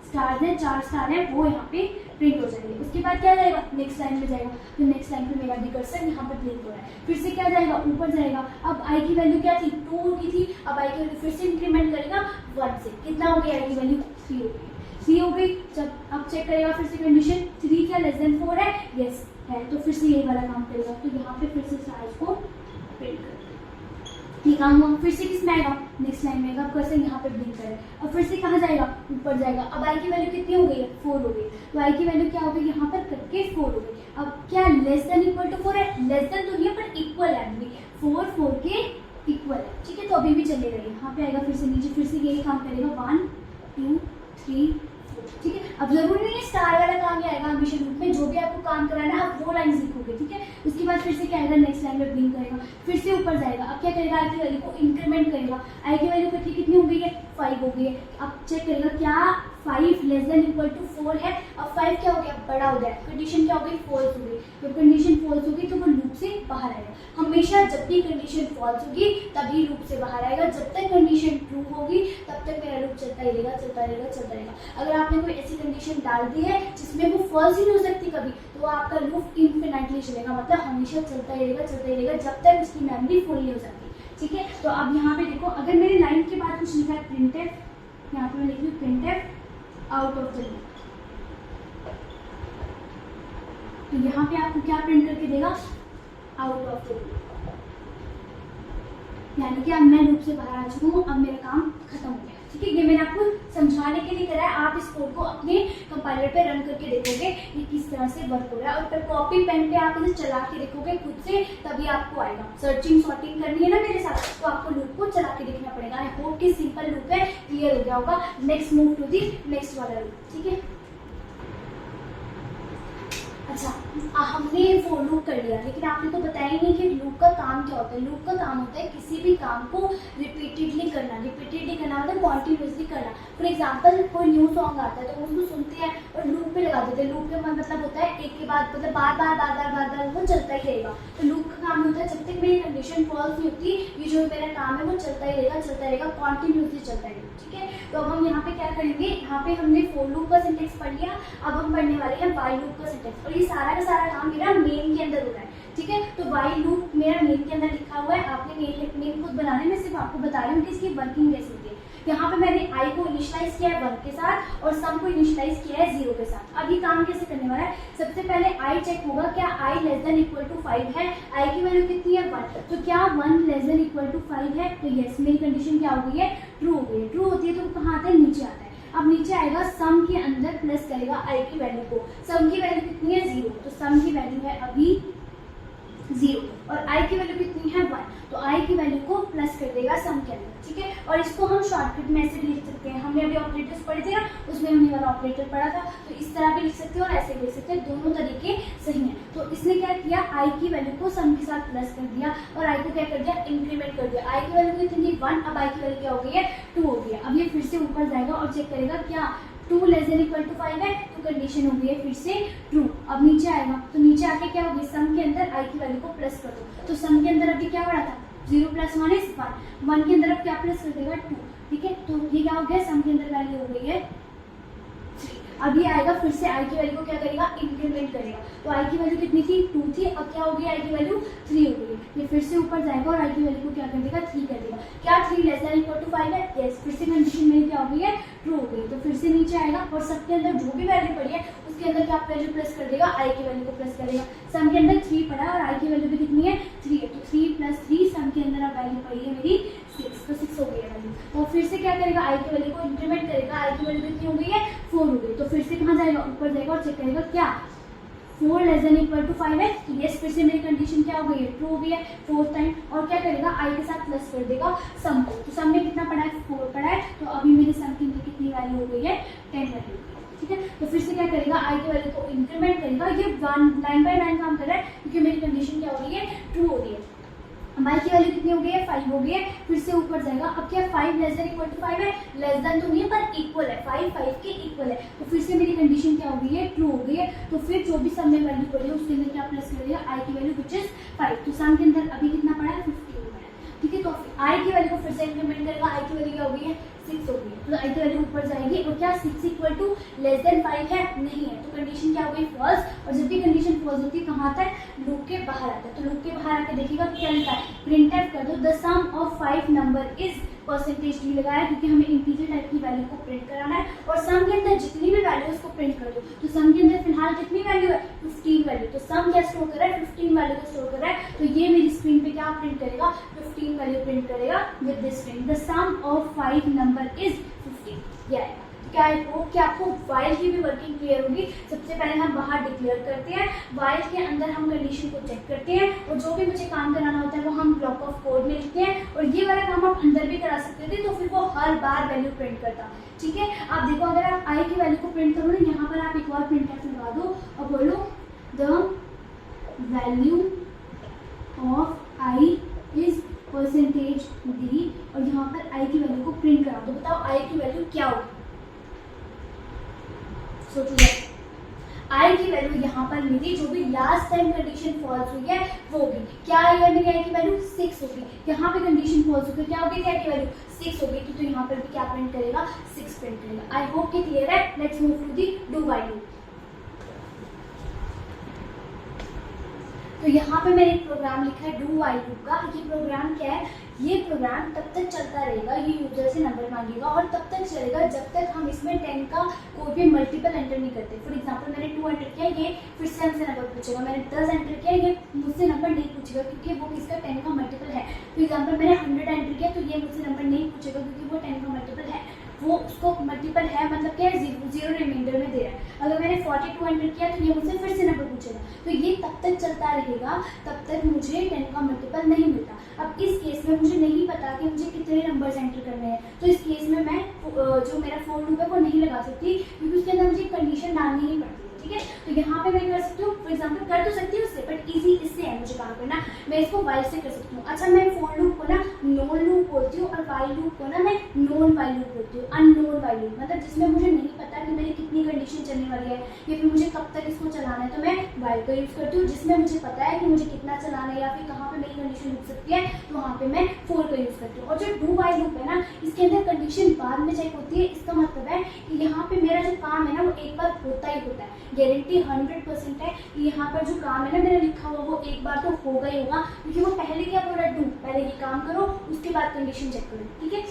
स्टार है 4 स्टार है वो यहाँ पे प्रिंट हो जाएंगे। उसके बाद क्या जाएगा, नेक्स्ट लाइन में जाएगा, तो नेक्स्ट लाइन पे मेरा भी कर्सर यहाँ पे ब्लिंक हो रहा है। फिर से क्या जाएगा, ऊपर जाएगा। अब आई की वैल्यू क्या थी, 2 की थी, अब आई की वैल्यू फिर से इंक्रीमेंट करेगा 1 से। कितना हो गया, आई की वैल्यू 3 हो गई, 3 हो गई। जब अब चेक करेगा फिर से कंडीशन 3 क्या लेस देन 4 है, यस है, तो फिर से यही वाला काम करेगा। तो यहाँ पे फिर से स्टार्स को प्रिंट कर ठीक है। फिर से किस में आएगा, नेक्स्ट लाइन में आएगा। अब कर्सर यहाँ पे ब्लिंक करे, अब फिर से कहाँ जाएगा, ऊपर जाएगा। अब आई की वैल्यू कितनी हो गई है, 4 हो गई, तो आई की वैल्यू क्या हो गई, यहाँ पर करके 4 हो गई। अब क्या लेस देन इक्वल टू 4 है, लेस देन तो नहीं है पर इक्वल है, अभी 4 4 के इक्वल है, ठीक है। तो अभी भी चलेगा, यहाँ पे आएगा फिर से नीचे, फिर से यही काम करेगा 1 2 3 4, ठीक है। अब जरूरी नहीं है स्टार वाला काम ही आएगा हमेशा लूप में, जो भी आपको काम कराना है आप वो लाइन लिखोगे, ठीक है। उसके बाद फिर से क्या आएगा, नेक्स्ट लाइन में ब्लिंक करेगा, फिर से ऊपर जाएगा। अब क्या करेगा, आई की वैल्यू को इंक्रीमेंट करेगा। आई की वैल्यू कितनी हो गई है, 5 हो गई है। अब चेक करेगा क्या 5 लेस देन इक्वल टू 4 है। अब 5 क्या हो गया, बड़ा हो गया, कंडीशन क्या हो गई, फॉल्स हो गई। जब कंडीशन फॉल्स होगी तो वो लूप से बाहर आएगा। हमेशा जब भी कंडीशन फॉल्स होगी तभी लूप से बाहर आएगा। जब तक कंडीशन ट्रू होगी तब तक मेरा लूप चलता ही रहेगा, चलता रहेगा, चलता रहेगा। अगर आपने कोई ऐसी कंडीशन डाल दी है जिसमें वो फॉल्स ही नहीं हो सकती कभी, तो आपका लूप इनफिनिटली चलेगा, मतलब हमेशा चलता ही रहेगा, चलता ही रहेगा, जब तक उसकी मेमोरी फुल नहीं हो सकती, ठीक है। तो अब यहाँ पे देखो, अगर मेरी लाइन के बाद कुछ लिखा है प्रिंटफ, यहाँ पे मैं लिखी हूँ printf out of the loop, तो यहाँ पे आपको क्या प्रिंट करके देगा, आउट ऑफ द लूप, यानी कि अब मैं लूप से बाहर आ चुका हूँ, अब मेरा काम खत्म हो गया, ठीक है। ये मैंने आपको समझाने के लिए करा है, आप इस कोड को अपने कंपाइलर पे रन करके देखोगे ये किस तरह से वर्क हो रहा है, और फिर कॉपी पेन पे आप इसे चला के देखोगे खुद से, तभी आपको आएगा। सर्चिंग सॉर्टिंग करनी है ना मेरे साथ, तो आपको लूप को चला के देखना पड़ेगा। आई होप कि सिंपल लूप है, क्लियर हो गया होगा। Next move to the next वाला लूप, ठीक है। अच्छा, हमने फॉर लूप कर लिया, लेकिन आपने तो बताया ही नहीं कि लूप का काम क्या होता है। लूप का काम होता है किसी भी काम को रिपीटेडली करना, रिपीटेडली करना मतलब कॉन्टिन्यूसली करना। फॉर एग्जाम्पल कोई न्यू सॉन्ग आता है तो उसको सुनते हैं और लूप पे लगा देते हैं। लूप का मतलब होता है एक के बाद मतलब बार बार बार बार बार बार वो चलता ही रहेगा। तो लूप का काम होता है जब तक मेरी कंडीशन फॉल्स नहीं होती, ये जो मेरा काम है वो चलता ही रहेगा, चलता रहेगा, कॉन्टिन्यूसली चलता रहेगा, ठीक है। तो अब हम यहाँ पे क्या करेंगे, यहाँ पे हमने फॉर लूप का सिंटेक्स पढ़ लिया, अब हम पढ़ने वाले हैं व्हाइल लूप का सिंटेक्स, और ये सारा का सारा काम मेरा मेन के अंदर हो रहा है, ठीक है। तो व्हाइल लूप मेरा मेन के अंदर लिखा हुआ है, आपने मेन खुद बनाने में सिर्फ आपको बता रही हूँ कि इसकी वर्किंग कैसे होती है। यहाँ पे मैंने आई को इनिशियलाइज किया है 1 के साथ और सम को इनिशियलाइज किया है 0 के साथ। अब ये काम कैसे करने वाला है, सबसे पहले आई चेक होगा क्या आई लेस देन इक्वल टू 5 है। आई की वैल्यू कितनी है 1, तो क्या 1 लेस देन इक्वल टू 5 है, तो यस मेरी कंडीशन क्या हो गई है, ट्रू हो गई है। ट्रू होती है तो कहाँ आता है, नीचे आता है। अब नीचे आएगा सम के अंदर प्लस करेगा आई की वैल्यू को। सम की वैल्यू कितनी है 0, तो सम की वैल्यू है अभी 0 और आई की वैल्यू कितनी है 1, तो आई की वैल्यू को प्लस कर देगा सम के अंदर, ठीक है। और इसको हम शॉर्टकट में ऐसे भी लिख सकते हैं, हमने अभी ऑपरेटर्स पढ़े थे ना, उसमें हमने वाला ऑपरेटर पढ़ा था, तो इस तरह भी लिख सकते हैं और ऐसे भी लिख सकते हैं, दोनों तरीके सही हैं। तो इसने क्या किया, आई की वैल्यू को सम के साथ प्लस कर दिया और आई को क्या कर दिया, इंक्रीमेंट कर दिया। आई की वैल्यू कितनी 1, अब आई की वैल्यू क्या हो गई है 2 हो गई है। अब ये फिर से ऊपर जाएगा और चेक करेगा क्या 2 लेस देन इक्वल टू 5 है, तो कंडीशन हो गई है फिर से ट्रू। अब नीचे आएगा तो नीचे आके क्या होगी, सम के अंदर आई की वैल्यू को प्लस कर दो, तो सम के अंदर अभी क्या पड़ा था 0 + 1 = 1, 1 के अंदर अब क्या प्लस कर देगा 2, ठीक है। तो ये क्या हो गया, सम के अंदर वैल्यू हो गई है 3। अब ये आएगा फिर से आई की वैल्यू को क्या करेगा, इंक्रीमेंट करेगा, तो आई की वैल्यू कितनी थी 2 थी, अब क्या हो गई आई की वैल्यू 3 हो गई। ये फिर से ऊपर जाएगा और आई की वैल्यू को क्या कर देगा 3 कर देगा। क्या 3 लेस देन इक्वल टू 5 है, यस, फिर से कंडीशन मेरी क्या हो गई है ट्रू हो गई। तो फिर से नीचे आएगा और सबके अंदर जो भी वैल्यू पड़ी है उसके अंदर क्या वैल्यू प्लस कर देगा, आई की वैल्यू को प्लस करेगा। सम के अंदर 3 पड़ा है और आई की वैल्यू भी कितनी है 3 है, तो 3 + 3 सम के अंदर अब वैल्यू पड़ी है मेरी 6, तो 6 हो गई है वैल्यू। तो फिर से क्या करेगा, आई की वैल्यू को इंक्रीमेंट करेगा, आई की वैल्यू कितनी हो गई है 4 हो गई। तो फिर से कहाँ जाएगा, ऊपर जाएगा और चेक करेगा क्या 4 लेस देन इक्वल टू 5 है, तो यस फिर से मेरी कंडीशन क्या हो गई है ट्रू हो गई है 4th टाइम। और क्या करेगा, आई के साथ प्लस कर देगा सम को, तो सम में कितना पड़ा है 4 पड़ा है, तो अभी मेरे सम की कितनी वैल्यू हो गई है 10 वैल्यू, ठीक है। तो फिर से क्या करेगा, आई की वैल्यू को इंक्रीमेंट करेगा। ये 1 लाइन बाय लाइन काम कर रहा है क्योंकि मेरी कंडीशन क्या हो रही है ट्रू हो रही है। हमारी की वैल्यू कितनी हो गई है, 5 हो गई है, फिर से ऊपर जाएगा। अब क्या 5 लेस देन इक्वल टू 5 है, लेस देन तो नहीं है पर इक्वल है, 5 5 के इक्वल है, तो फिर से मेरी कंडीशन क्या हो गई है, ट्रू हो गई है। तो फिर जो भी सम में वैल्यू पड़ी है उसके अंदर क्या प्लस कर देगा, आई की वैल्यू विच इज 5। तो सम के अंदर अभी कितना पड़ा है, 15 पड़ा है, ठीक है। तो आई की वैल्यू को फिर से इंक्रीमेंट करेगा, आई की वैल्यू क्या हो गई है, 6 हो गई है, तो आई की वैल्यू ऊपर जाएगी। और क्या 6 इक्वल टू लेस देन 5 है, नहीं है, तो कंडीशन क्या हो गई, फॉल्स। और जब भी कंडीशन फॉल्स होती है कहाँ आता है, लूप के बाहर आता है। तो लूप के बाहर आके देखिएगा क्या लिखा है, प्रिंट एफ कर दो the sum of 5 number is percentage d लगाया क्योंकि हमें इंटीजर टाइप की वैल्यू को प्रिंट कराना है। और सम के अंदर जितनी भी वैल्यू है उसको प्रिंट कर दो। तो सम के अंदर फिलहाल कितनी वैल्यू है, 15 वैल्यू। तो सम क्या स्टोर कर रहा है, 15 वैल्यू को स्टोर कर रहा है। तो ये मेरी स्क्रीन पे क्या प्रिंट करेगा, 15 वैल्यू प्रिंट करेगा with this string the sum of 5 number is 15। ये आएगा। क्या आई होप कि आपको वाइल की भी वर्किंग क्लियर होगी। सबसे पहले हम बाहर डिक्लेयर करते हैं, वाइल के अंदर हम कंडीशन को चेक करते हैं, और जो भी मुझे काम कराना होता है वो हम ब्लॉक ऑफ कोड में लिखते हैं। और ये वाला काम आप अंदर भी करा सकते थे, तो फिर वो हर बार वैल्यू प्रिंट करता, ठीक है। आप देखो अगर आप आई की वैल्यू को प्रिंट करो ना, यहाँ पर आप एक और प्रिंट एफ लगा दो और बोलो the value of I is percentage D, और यहाँ पर आई की वैल्यू को प्रिंट करा दो। बताओ आई की वैल्यू क्या होगी, सोचो। आई की वैल्यू यहाँ पर मेरी जो भी लास्ट टाइम कंडीशन फॉल्स हुई है वो होगी, क्या आई है मेरी आई की वैल्यू 6 होगी। यहाँ पे कंडीशन फॉल्स होगी, क्या होगी, आई की वैल्यू 6 होगी, तो यहाँ पर भी क्या प्रिंट करेगा, 6 प्रिंट करेगा। आई होप कि क्लियर है। Let's move to the do while loop. तो यहाँ पे मैंने एक प्रोग्राम लिखा है डू व्हाइल लूप का। ये प्रोग्राम क्या है, ये प्रोग्राम तब तक चलता रहेगा, ये यूजर से नंबर मांगेगा और तब तक चलेगा जब तक हम इसमें 10 का कोई भी मल्टीपल एंटर नहीं करते। फॉर एग्जांपल मैंने 2 एंटर किया, ये फिर से हमसे नंबर पूछेगा। मैंने 10 एंटर किया, ये मुझसे नंबर नहीं पूछेगा क्योंकि वो किसका 10 का मल्टीपल है। फॉर एग्जाम्पल मैंने 100 एंटर किया, तो ये मुझसे नंबर नहीं पूछेगा क्योंकि वो 10 का मल्टीपल है, वो उसको मल्टीपल है, मतलब क्या है, जीरो रिमाइंडर में दे रहा है। अगर मैंने 42 एंटर किया तो ये मुझसे फिर से नंबर पूछेगा, तो ये तब तक चलता रहेगा तब तक मुझे 10 का मल्टीपल नहीं मिलता। अब इस केस में मुझे नहीं पता कि मुझे कितने नंबर्स एंटर करने हैं, तो इस केस में मैं जो मेरा फॉर लूप है वो नहीं लगा सकती क्योंकि उसके अंदर मुझे कंडीशन डालनी ही पड़ती है, ठीक है। तो यहाँ पे मैं कर सकती हूँ, फॉर एग्जाम्पल कर तो सकती हूँ उससे, बट इजी इससे है मुझे काम करना, मैं इसको वाइल से कर सकती हूँ। अच्छा, मैं फॉर लूप को ना नॉन लूप बोलती हूँ और वाइल लूप को ना मैं नॉन वाइल लूप बोलती हूँ, अननोन वाइल लूप, मतलब जिसमें मुझे नहीं पता कि मेरी कितनी कंडीशन चलने वाली है या फिर मुझे कब तक इसको चलाना है, तो मैं वाइल का यूज करती हूँ। जिसमें मुझे पता है कि मुझे कितना चलाना है या फिर कहाँ पे मेरी कंडीशन रुक सकती है, तो वहाँ पे मैं फॉर का यूज करती हूँ। और जो डू वाइल लूप है ना, इसके अंदर कंडीशन बाद में चेक होती है। इसका मतलब है कि यहाँ पे मेरा जो काम है ना वो एक बार होता ही होता है, गारंटी 100% है कि यहाँ पर जो काम है ना मेरा लिखा हुआ वो एक बार तो होगा ही होगा, क्योंकि वो पहले क्या बोल रहा है, डू, पहले ये काम करो उसके बाद कंडीशन चेक करो, ठीक है।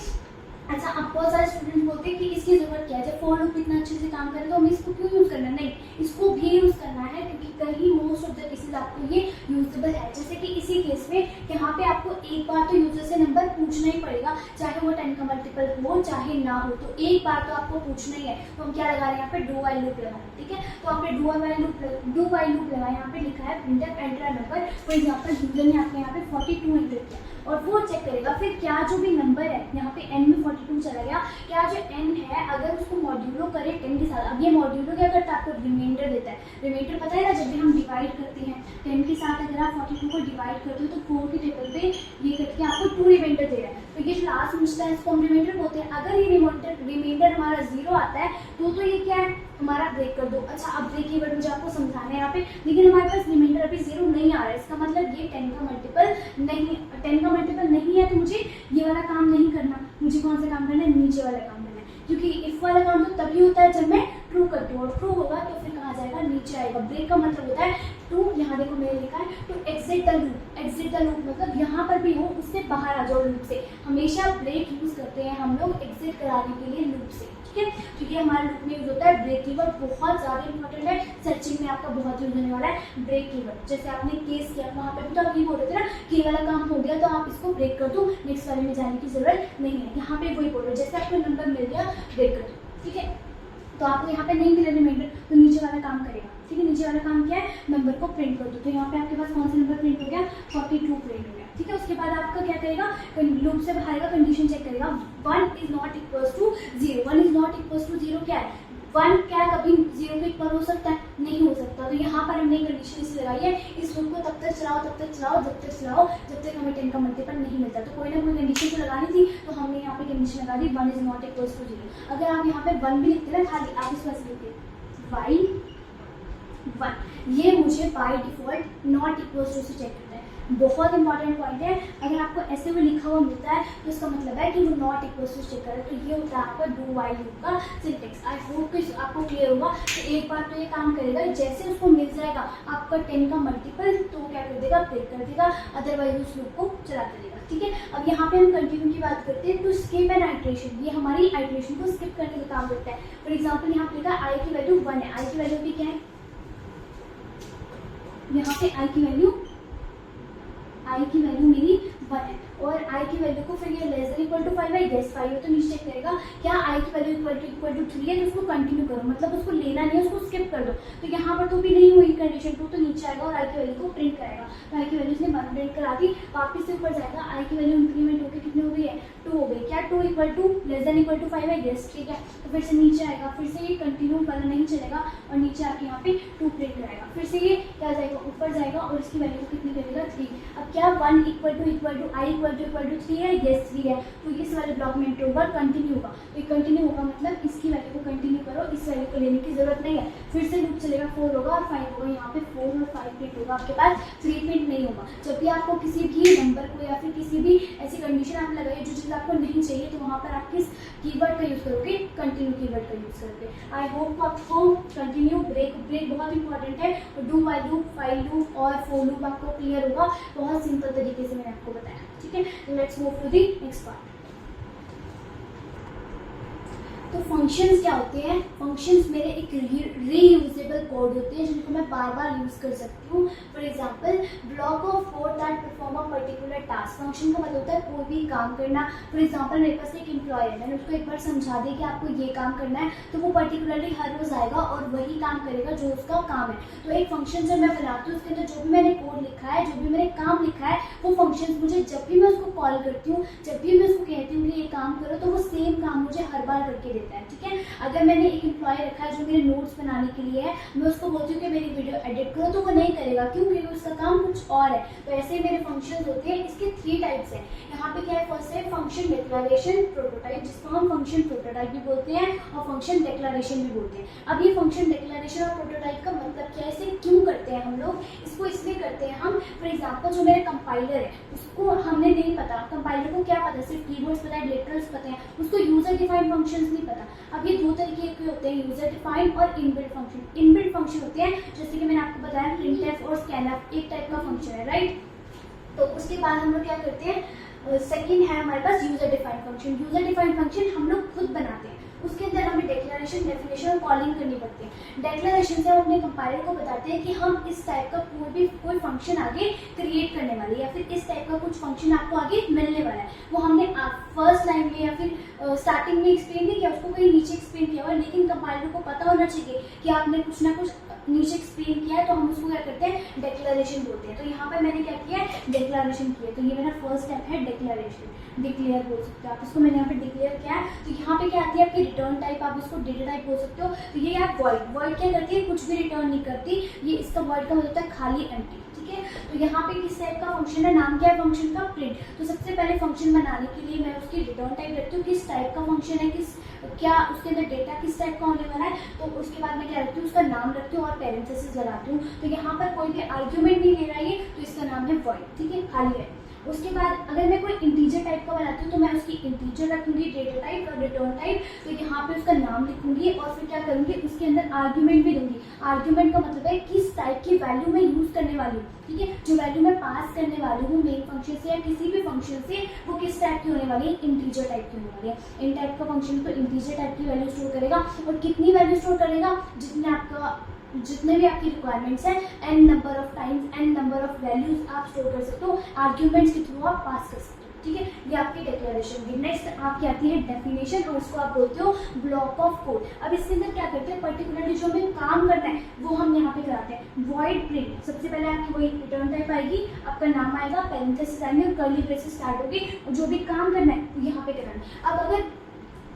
अच्छा, अब बहुत सारे स्टूडेंट्स बोलते हैं कि इसकी जरूरत क्या है, जब फॉर लूप इतना अच्छे से काम करे तो हमें इसको क्यों यूज करना है। नहीं, इसको भी यूज करना है क्योंकि कहीं मोस्ट ऑफ द केसेस आपको ये यूजेबल है। जैसे कि इसी केस में यहाँ पे आपको एक बार तो यूजर से नंबर पूछना ही पड़ेगा, चाहे वो 10 का मल्टीपल हो चाहे ना हो, तो एक बार तो आपको पूछना ही है। तो हम क्या लगा रहे हैं यहाँ पे, डू वाइल लूप लगा रहे हैं, ठीक है। तो आपने डू वाइल लूप लगाया, यहाँ पे लिखा है print F enter number. For example user ने आपके यहाँ पे 42 एंटर किया और वो चेक करेगा फिर क्या जो भी नंबर है यहाँ पे n में 42 चला गया, क्या जो n है अगर उसको मॉड्यूलो करे 10 के साथ। अब ये मॉड्यूलो क्या करता है, आपको रिमाइंडर देता है। रिमाइंडर पता है ना, जब भी हम डिवाइड करते हैं 10 के साथ, अगर आप 42 को डिवाइड करते हो तो 4 के टेबल पे ये करके आपको 2 रिमाइंडर दे रहा है, तो ये जो लास्ट बचता है इसको हम रिमाइंडर बोलते हैं। अगर ये रिमाइंडर हमारा 0 आता है तो ये क्या है, हमारा ब्रेक कर दो। अच्छा, अब देखिए बट मुझे आपको समझाना है यहाँ पे, लेकिन हमारे पास रिमाइंडर अभी 0 नहीं आ रहा है, इसका मतलब ये 10 का मल्टीपल नहीं, 10 का मल्टीपल नहीं है, तो मुझे ये वाला काम नहीं करना। मुझे कौन सा काम करना है, नीचे वाला काम करना है, क्योंकि इफ वाला काम तो तभी होता है जब मैं ट्रू करती हूँ, और ट्रू होगा तो फिर कहाँ जाएगा, नीचे आएगा। ब्रेक का मतलब होता है टू, यहाँ देखो मैंने लिखा है to exit the loop. Exit the loop मतलब यहाँ पर भी हो उससे बाहर आ जाओ लूप से। हमेशा ब्रेक यूज करते हैं हम लोग एग्जिट कराने के लिए लूप से, ठीक है, क्योंकि हमारे लूप में यूज होता है ब्रेक कीवर्ड, बहुत ज्यादा इंपॉर्टेंट है, सर्चिंग में आपका बहुत यूज होने वाला है ब्रेक कीवर्ड। जैसे आपने केस किया वहाँ पे भी तो आप ये बोल रहे थे ना कि वाला काम हो गया तो आप इसको ब्रेक कर दो, नेक्स्ट वाले में जाने की जरूरत नहीं है। यहाँ पे वही बोल रहे हो, जैसे आपको नंबर मिल गया ब्रेक कर दो, ठीक है। तो आपको यहाँ पे नहीं मिला रिमाइंडर तो नीचे वाला काम करेगा, ठीक है। नीचे वाला काम क्या है, नंबर को प्रिंट कर दो। तो यहाँ पे आपके पास कौन सा नंबर प्रिंट हो गया, 42 प्रिंट हो गया, ठीक है। उसके बाद आपका क्या करेगा, लूप से बाहर का कंडीशन चेक करेगा, 1 is not equal to 0। 1 is not equal to 0 क्या है, 1 क्या कभी 0 के इक्वल हो सकता है? नहीं हो सकता। तो यहाँ पर हमने कंडीशन इस लगाई है, इस लूप को तब तक चलाओ जब तक हमें 10 का मल्टीपल नहीं मिलता। तो कोई ना कोई कंडीशन तो लगानी थी, तो हमने यहाँ पे कंडीशन लगा दी 1 इज नॉट इक्वल टू 0। अगर आप यहाँ पे 1 भी लिखते ना खाली, आप इस वजह से लिखते वाई 1, ये मुझे by default not equal to से चेक करता है। बहुत इंपॉर्टेंट पॉइंट है, अगर आपको ऐसे भी लिखा हुआ मिलता है तो इसका मतलब है कि वो नॉट इक्वल टू चेक कर रहा है। तो ये होता है आपका डू वाइल लूप का सिंटेक्स। आई होप कि आपको क्लियर होगा। तो एक बार तो ये काम करेगा, जैसे उसको मिल जाएगा आपका 10 का मल्टीपल, तो क्या कर देगा, ब्रेक कर देगा, अदरवाइज उस लूप को चला देगा। ठीक है, अब यहाँ पे हम कंटिन्यू की बात करते हैं। तो स्किप एंड आइट्रेशन, ये हमारी आइट्रेशन को स्किप करने का काम करता है। फॉर एग्जाम्पल यहाँ पे लिखा आई की वैल्यू 1 है, आई की वैल्यू भी क्या है, यहाँ पे आई की वैल्यू मेरी 1 है, और आई की वैल्यू को फिर ये लेस देन इक्वल टू 5 है, यस 5 है, तो नीचे चेक करेगा क्या आई की वैल्यू इक्वल टू 3 है, तो उसको कंटिन्यू करो, मतलब उसको लेना नहीं है, उसको स्किप कर दो। तो यहाँ पर तो भी नहीं हुई कंडीशन 2, तो नीचे आएगा और आई की वैल्यू को प्रिंट करेगा। तो आई की वैल्यू इसने 1 प्रिंट करा दी, वापस से ऊपर जाएगा, आई की वैल्यू इंक्रीमेंट होकर कितनी हो गई है, 2 हो गई। क्या 2 equal to less than equal to 5 है, यस, ठीक है। तो फिर से नीचे आएगा, फिर से ये कंटिन्यू वाला नहीं चलेगा और नीचे आके यहाँ पे 2 प्रिंट कराएगा, फिर से ये क्या जाएगा, ऊपर जाएगा और इसकी वैल्यू को कितनी करेगा, 3। अब क्या 1 equal to I equal to 3 है, यस 3 है, तो इस वाले ब्लॉक में एंटर होगा, कंटिन्यू होगा। तो कंटिन्यू होगा मतलब इसकी वैल्यू को कंटिन्यू करो, इस वैल्यू को लेने की जरूरत नहीं है। फिर से लूप चलेगा, 4 होगा और 5 होगा, यहाँ पे 4 और 5 प्रिंट होगा, आपके पास 3 प्रिंट नहीं होगा। जब भी आपको किसी भी नंबर को या फिर किसी भी ऐसी कंडीशन आप लगाइए जो चीज़ आपको नहीं चाहिए, तो वहाँ पर आप किस कीवर्ड का यूज़ करोगे, कंटिन्यू कीवर्ड का यूज़ करोगे। आई होप आपको कंटिन्यू, ब्रेक बहुत इंपॉर्टेंट है, do while loop, file loop और फॉर लूप आपको क्लियर होगा। बहुत सिंपल तरीके से मैंने आपको बताया। ठीक है, let's move to the next part. तो फंक्शंस क्या होते हैं, फंक्शंस मेरे एक रीयूजेबल कोड होते हैं जिनको मैं बार बार यूज कर सकती हूँ। For example block of code that perform a particular task. Function का मतलब होता है कोई भी काम करना। फॉर एग्जांपल मेरे पास एक एम्प्लॉय है, मैंने उसको एक बार समझा दिया कि आपको ये काम करना है, तो वो पर्टिकुलरली हर रोज आएगा और वही काम करेगा जो उसका काम है। तो एक फंक्शन जब मैं बनाती हूँ उसके अंदर जो भी मैंने कोड लिखा है, जो भी मैंने काम लिखा है, वो फंक्शन मुझे जब भी मैं उसको कॉल करती हूँ, जब भी मैं उसको कहती हूँ कि ये काम करो, तो वो सेम काम मुझे हर बार करके देता है। ठीक है, अगर मैंने एक एम्प्लॉय रखा है जो मेरे नोट्स बनाने के लिए है, मैं उसको बोलती हूँ कि मेरी वीडियो एडिट करो, तो वो नहीं करेगा, क्यों, क्योंकि उसका काम कुछ और है। तो ऐसे मेरे फंक्शंस होते हैं। इसके 3 टाइप्स हैं। यहाँ पे क्या है, फर्स्ट है फंक्शन डिक्लेरेशन प्रोटोटाइप, जिसको हम फंक्शन प्रोटोटाइप भी बोलते हैं और फंक्शन डिक्लेरेशन भी बोलते हैं। अब ये फंक्शन डिक्लेरेशन और प्रोटोटाइप का मतलब क्या है, इसे क्यों करते हैं हम लोग, इसको इसलिए करते हैं हम, फॉर एग्जाम्पल जो मेरा कंपाइलर है उसको हमें नहीं पता, कंपाइलर को क्या पता, सिर्फ कीवर्ड्स पता है, लिटरल्स पता है, उसको यूजर डिफाइंड फंक्शंस नहीं पता। अब ये 2 तरीके के होते हैं, यूजर डिफाइंड और इनबिल्ट फंक्शन। इनबिल्ट फंक्शन होते हैं जैसे कि मैंने आपको बताया printf और scanf एक टाइप का फंक्शन है, राइट। तो उसके बाद हम लोग क्या करते हैं, सेकंड है हमारे पास user defined function. User defined function हम लोग खुद बनाते हैं, उसके अंदर हमें डिक्लेरेशन, डेफिनेशन और कॉलिंग करनी पड़ती है। डिक्लेरेशन से हम अपने कंपाइलर को बताते हैं कि हम इस टाइप का कोई फंक्शन आगे क्रिएट करने वाले हैं, या फिर इस टाइप का कुछ फंक्शन आपको आगे मिलने वाला है। वो हमने फर्स्ट लाइन में या फिर स्टार्टिंग में एक्सप्लेन नहीं किया, उसको कहीं नीचे एक्सप्लेन किया हुआ, लेकिन कंपाइलर को पता होना चाहिए कि आपने कुछ ना कुछ नीचे एक्सप्लेन किया है, तो हम उसको क्या करते हैं, डिक्लेरेशन बोलते हैं। तो यहाँ पे मैंने क्या किया है, डिक्लेरेशन किया। तो ये मेरा फर्स्ट स्टेप है डिक्लेरेशन, डिक्लेयर बोल सकते हो आप इसको। मैंने यहाँ पे डिक्लेयर किया है, तो यहाँ पे क्या आती है आपकी रिटर्न टाइप, आप इसको डेटा टाइप बोल सकते हो। तो ये आप वॉइड क्या करती है, कुछ भी रिटर्न नहीं करती, ये इसका वॉइड का मतलब होता है खाली, एम्प्टी। ठीक है, तो यहाँ पे किस टाइप का फंक्शन है, नाम क्या है फंक्शन का, प्रिंट। तो सबसे पहले फंक्शन बनाने के लिए मैं उसकी रिटर्न टाइप रखती हूँ, किस टाइप का फंक्शन है, क्या उसके अंदर डेटा किस टाइप का होने वाला है। तो उसके बाद मैं क्या रखती हूँ, उसका नाम रखती हूँ और पैरेंथेसिस लगाती हूँ। तो यहाँ पर कोई भी आर्ग्यूमेंट नहीं ले रहा है, तो इसका नाम है वॉइड। ठीक है, खाली है। उसके बाद अगर मैं कोई इंटीजर टाइप का बनाती हूँ, तो मैं उसकी इंटीजर रखूंगी, डेटा टाइप और रिटर्न टाइप। तो यहाँ पे उसका नाम लिखूंगी और फिर क्या करूंगी, उसके अंदर आर्ग्यूमेंट भी दूंगी। आर्ग्यूमेंट का मतलब है किस टाइप की वैल्यू मैं यूज करने वाली हूँ। ठीक है, जो वैल्यू मैं पास करने वाली हूँ मेन फंक्शन से या किसी भी फंक्शन से, वो किस टाइप की होने वाली है, इंटीजर टाइप की होने वाली है। इन टाइप का फंक्शन तो इंटीजर टाइप की वैल्यू स्टोर करेगा, और कितनी वैल्यू स्टोर करेगा, जितने भी आपकी रिक्वायरमेंट्स हैं, n number of times, n number of values आप स्टोर कर सकते हो, आर्ग्यूमेंट्स के थ्रू आप पास कर सकते हो। ठीक है, ये आपकी डिक्लेरेशन की। नेक्स्ट आपकी आती है डेफिनेशन, और इसको आप बोलते हो ब्लॉक ऑफ कोड। अब इसके अंदर क्या करते हैं, पर्टिकुलरली जो हमें काम करना है वो हम यहाँ पे कराते हैं। वॉइड प्रिंट, सबसे पहले आपकी वही रिटर्न टाइप आएगी, आपका नाम आएगा, पैरेंथेसिस आएंगे और कर्ली ब्रेसेस स्टार्ट होगी, और जो भी काम करना है वो यहाँ पे कराना है। अब अगर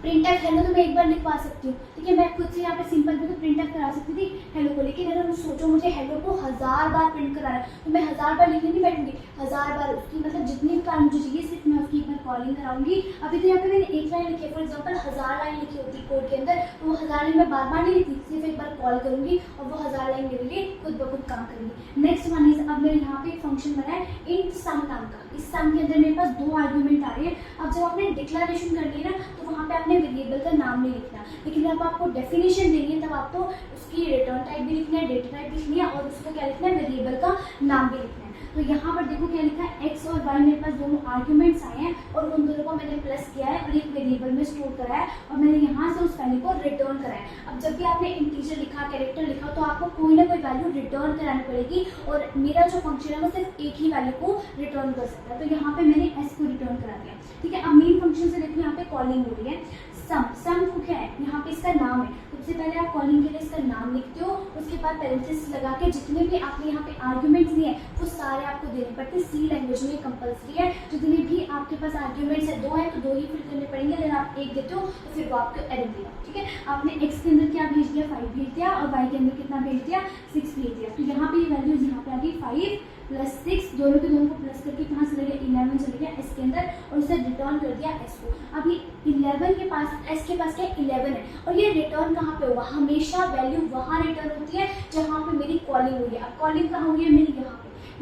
प्रिंट टाइप है ना, तो मैं एक बार लिखवा सकती हूँ, ठीक है, मैं खुद से यहाँ पे सिंपल में तो प्रिंट आउट करा सकती थी हेलो को, लेकिन अगर सोचो मुझे हेलो को 1000 बार प्रिंट कराना है तो मैं 1000 बार लिखने नहीं बैठूंगी, 1000 बार उसकी मतलब जितनी भी बार मुझे चाहिए सिर्फ मैं उसकी एक बार कॉलिंग कराऊंगी। अभी तो यहाँ पे मैंने एक लाइन लिखी है, फॉर एग्जाम्पल 1000 लाइन लिखी होती कोड के अंदर, तो वो 1000 लाइन मैं बार बार नहीं लिखती, सिर्फ एक बार कॉल करूंगी और वो 1000 लाइन मेरे लिए खुद ब खुद काम करेंगी। नेक्स्ट वन इज, अब मेरे यहाँ पे एक फंक्शन बना है इंट सम नाम का, इस सम के अंदर मेरे पास 2 आर्ग्यूमेंट आ रहे हैं। अब जब आपने डिक्लेरेशन करनी है ना तो वहाँ पे आपने वेरिएबल का नाम नहीं लिखना, लेकिन जब आपको डेफिनेशन देनी है तब आपको उसकी रिटर्न टाइप भी लिखना है, डेटा टाइप भी लिखनी है और उसको क्या लिखना है, वेरिएबल का नाम भी लिखना है। तो यहाँ पर देखो क्या लिखा है, x और y मेरे पास दोनों आर्ग्यूमेंट्स आए हैं और उन दोनों को मैंने प्लस किया है और एक वेरिएबल में स्टोर करा है और मैंने यहाँ से उस वैल्यू को रिटर्न करा है। अब जब भी आपने इंटीजर लिखा, कैरेक्टर लिखा, तो आपको कोई ना कोई वैल्यू रिटर्न करानी पड़ेगी और मेरा जो फंक्शन है वो सिर्फ एक ही वैल्यू को रिटर्न कर सकता है। तो यहाँ पे मैंने s को रिटर्न करा दिया, ठीक है। अब मेन फंक्शन से देखो यहाँ पे कॉलिंग हो रही है, सम को क्या है, यहाँ पे इसका नाम है। सबसे पहले आप कॉलिंग के लिए इसका नाम लिखते हो, उसके बाद पैरेंथेसिस लगा के जितने भी आपने यहाँ पे आर्ग्यूमेंट्स दिए हैं वो सारे आपको देने पड़ते हैं। सी लैंग्वेज में कंपल्सरी है, जितने भी आपके पास आर्ग्यूमेंट्स है 2 है तो 2 ही फिल करने पड़ेंगे। अगर आप 1 देते हो तो फिर वो आपको एरर देगा, ठीक है। आपने x के अंदर क्या भेज दिया, 5 भेज दिया और y के अंदर कितना भेज दिया, 6 भेज दिया। तो यहाँ पे ये वैल्यूज यहाँ पे आ गई 5 + 6, दोनों के दोनों को प्लस करके कहाँ चले गया, 11 चले गया s के अंदर और उसे रिटर्न कर दिया s को। अब ये 11 के पास, s के पास क्या 11 है और ये रिटर्न कहाँ पे होगा, हमेशा वैल्यू वहाँ रिटर्न होती है जहाँ पे मेरी कॉलिंग हुई है। अब कॉलिंग कहाँ हुई है मेरी,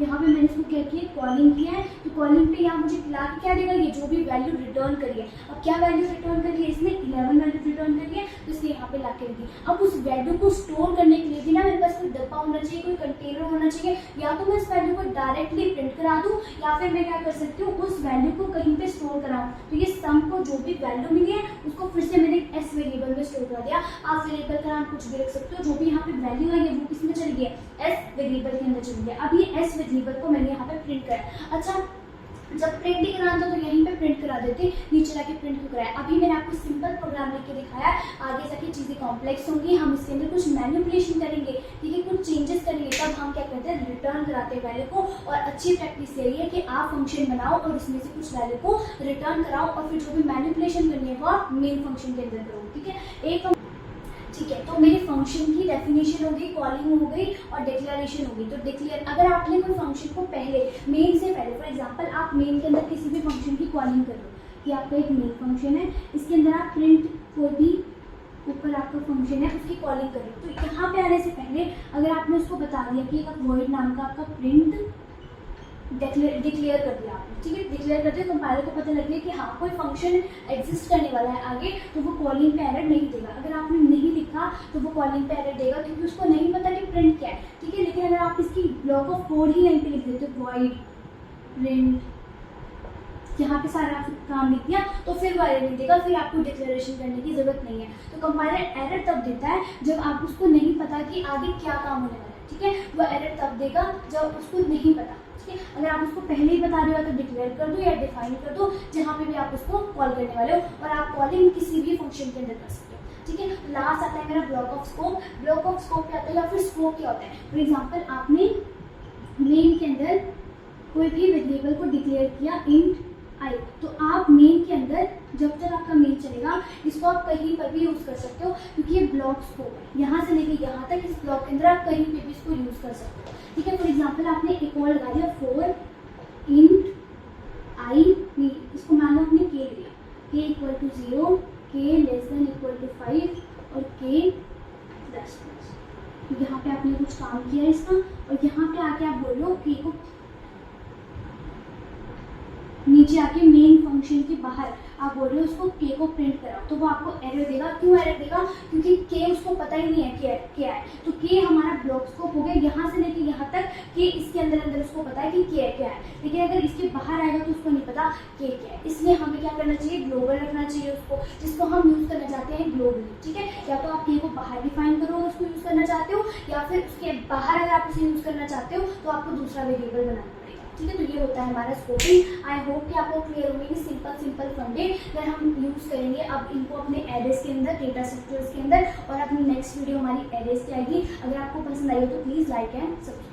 यहाँ पे मैंने इसको क्या किया, कॉलिंग किया है, तो कॉलिंग पे यहाँ मुझे ला के क्या देगा, ये जो भी वैल्यू रिटर्न करी है। अब क्या वैल्यू रिटर्न करी है, इसने 11 वैल्यू रिटर्न करी है, तो इसलिए यहाँ पे ला के रखी। अब उस वैल्यू को स्टोर करने के लिए भी ना मेरे पास कोई डब्बा होना चाहिए, कोई कंटेनर होना चाहिए, या तो मैं इस वैल्यू को डायरेक्टली प्रिंट करा दूँ या फिर मैं क्या कर सकती हूँ, उस वैल्यू को कहीं पे स्टोर कराऊँ। तो ये सम को जो भी वैल्यू मिली है उसको फिर से मैंने एस वेरिएबल में स्टोर करा दिया। आप वेरिएबल का नाम कुछ भी रख सकते हो, जो भी यहाँ पे वैल्यू है वो किस में चली गई है, एस वेरिएबल के अंदर चली गई। अब ये एस वेरिएबल को मैंने यहाँ पे प्रिंट करा। अच्छा, जब प्रिंटिंग कराना था तो यहीं पे प्रिंट करा देते, नीचे जाके प्रिंट क्यों कराया। अभी मैंने आपको सिंपल प्रोग्राम लिख के दिखाया, आगे जाके चीज़ें कॉम्प्लेक्स होंगी, हम इसके अंदर कुछ मैनिपुलेशन करेंगे, ठीक है, कुछ चेंजेस करेंगे, तब हम क्या करते हैं, रिटर्न कराते हैं वैल्यू को। और अच्छी प्रैक्टिस यही है कि आप फंक्शन बनाओ और उसमें से कुछ वैल्यू को रिटर्न कराओ और फिर जो भी मैनिपुलेशन करनी है वो आप मेन फंक्शन के अंदर करो, ठीक है। ठीक है, तो मेरे फंक्शन की डेफिनेशन हो गई, कॉलिंग हो गई और डिक्लेरेशन हो गई। तो डिक्लेयर, अगर आपने कोई फंक्शन को पहले मेन से पहले, फॉर एग्जांपल आप मेन के अंदर किसी भी फंक्शन की कॉलिंग कर लो, कि आपका एक मेन फंक्शन है, इसके अंदर आप प्रिंट कोई भी ऊपर आपका फंक्शन है उसकी कॉलिंग करें, तो यहाँ पे आने से पहले अगर आपने उसको बता दिया कि एक वॉइड नाम का आपका प्रिंट डिक्लेयर कर दिया आपने, ठीक है, डिक्लेयर करते कंपाइलर को पता लग गया कि हाँ कोई फंक्शन एग्जिस्ट करने वाला है आगे, तो वो कॉलिंग पे एरर नहीं देगा। अगर आपने नहीं लिखा तो वो कॉलिंग पे एरर देगा क्योंकि उसको नहीं पता कि प्रिंट क्या है, ठीक है। लेकिन अगर आप इसकी ब्लॉक ऑफ कोड ही यहीं पे लिख देते हो, वॉइड प्रिंट, यहाँ पे सारा काम लिख दिया, तो फिर वो एरर नहीं देगा, फिर आपको डिक्लेरेशन करने की जरूरत नहीं है। तो कंपाइलर एरर तब देता है जब आप उसको नहीं पता कि आगे क्या काम होने वाला है, ठीक है। वो एरर तब देगा जब उसको नहीं पता, ठीक है। अगर आप उसको पहले ही बता रहे हो तो डिक्लेयर कर दो या डिफाइन कर दो जहाँ पे भी आप उसको कॉल करने वाले हो, और आप कॉलिंग किसी भी फंक्शन के अंदर कर सकते हो, ठीक है। लास्ट आता है मेरा block of scope. Block of scope क्या होता है या फिर स्कोप क्या होता है, फॉर एग्जाम्पल आपने मेन के अंदर कोई भी वेरिएबल को डिक्लेयर किया इंट आई, तो आप मेन के अंदर जब तक आपका मेन चलेगा इसको आप कहीं पर भी यूज़ कर सकते हो, क्योंकि ये ब्लॉक स्कोप है, यहाँ से लेके यहाँ तक इस ब्लॉक के अंदर आप कहीं पे भी इसको यूज़ कर सकते हो, ठीक है। फॉर एग्जाम्पल आपने एक और लगा दिया फॉर इंट आई, इसको मान लो आपने के लिया, के = 0, के <= 5 और के 10+। तो यहाँ पे आपने कुछ काम किया इसका, और यहाँ पे आके आप बोल रहे हो के को नीचे आके मेन फंक्शन के बाहर आप बोल रहे हो उसको के को प्रिंट कराओ, तो वो आपको एरर देगा। क्यों एरर देगा, क्योंकि के उसको पता ही नहीं है क्या है। तो के हमारा ब्लॉक स्कोप हो गया, यहाँ से लेके यहाँ तक कि इसके अंदर उसको पता है कि क्या है, लेकिन अगर इसके बाहर आएगा तो उसको नहीं पता के क्या है। इसलिए हमें क्या करना चाहिए, ग्लोबल रखना चाहिए उसको, जिसको हम यूज़ करना चाहते हैं ग्लोबली, ठीक है। या तो आप के को बाहर डिफाइन करो उसको यूज़ करना चाहते हो, या फिर उसके बाहर अगर आप उसे यूज़ करना चाहते हो तो आपको दूसरा वेरिएबल बनाना पड़ेगा, ठीक है। तो ये होता है हमारा स्कोपिंग। आई होप कि आपको क्लियर होंगे कि सिंपल फंडे अगर हम यूज़ करेंगे अब इनको अपने एरेज के अंदर, डेटा स्ट्रक्चर्स के अंदर, और अपनी नेक्स्ट वीडियो हमारी एरेज की आएगी। अगर आपको पसंद आई हो तो प्लीज़ लाइक एंड सब्सक्राइब।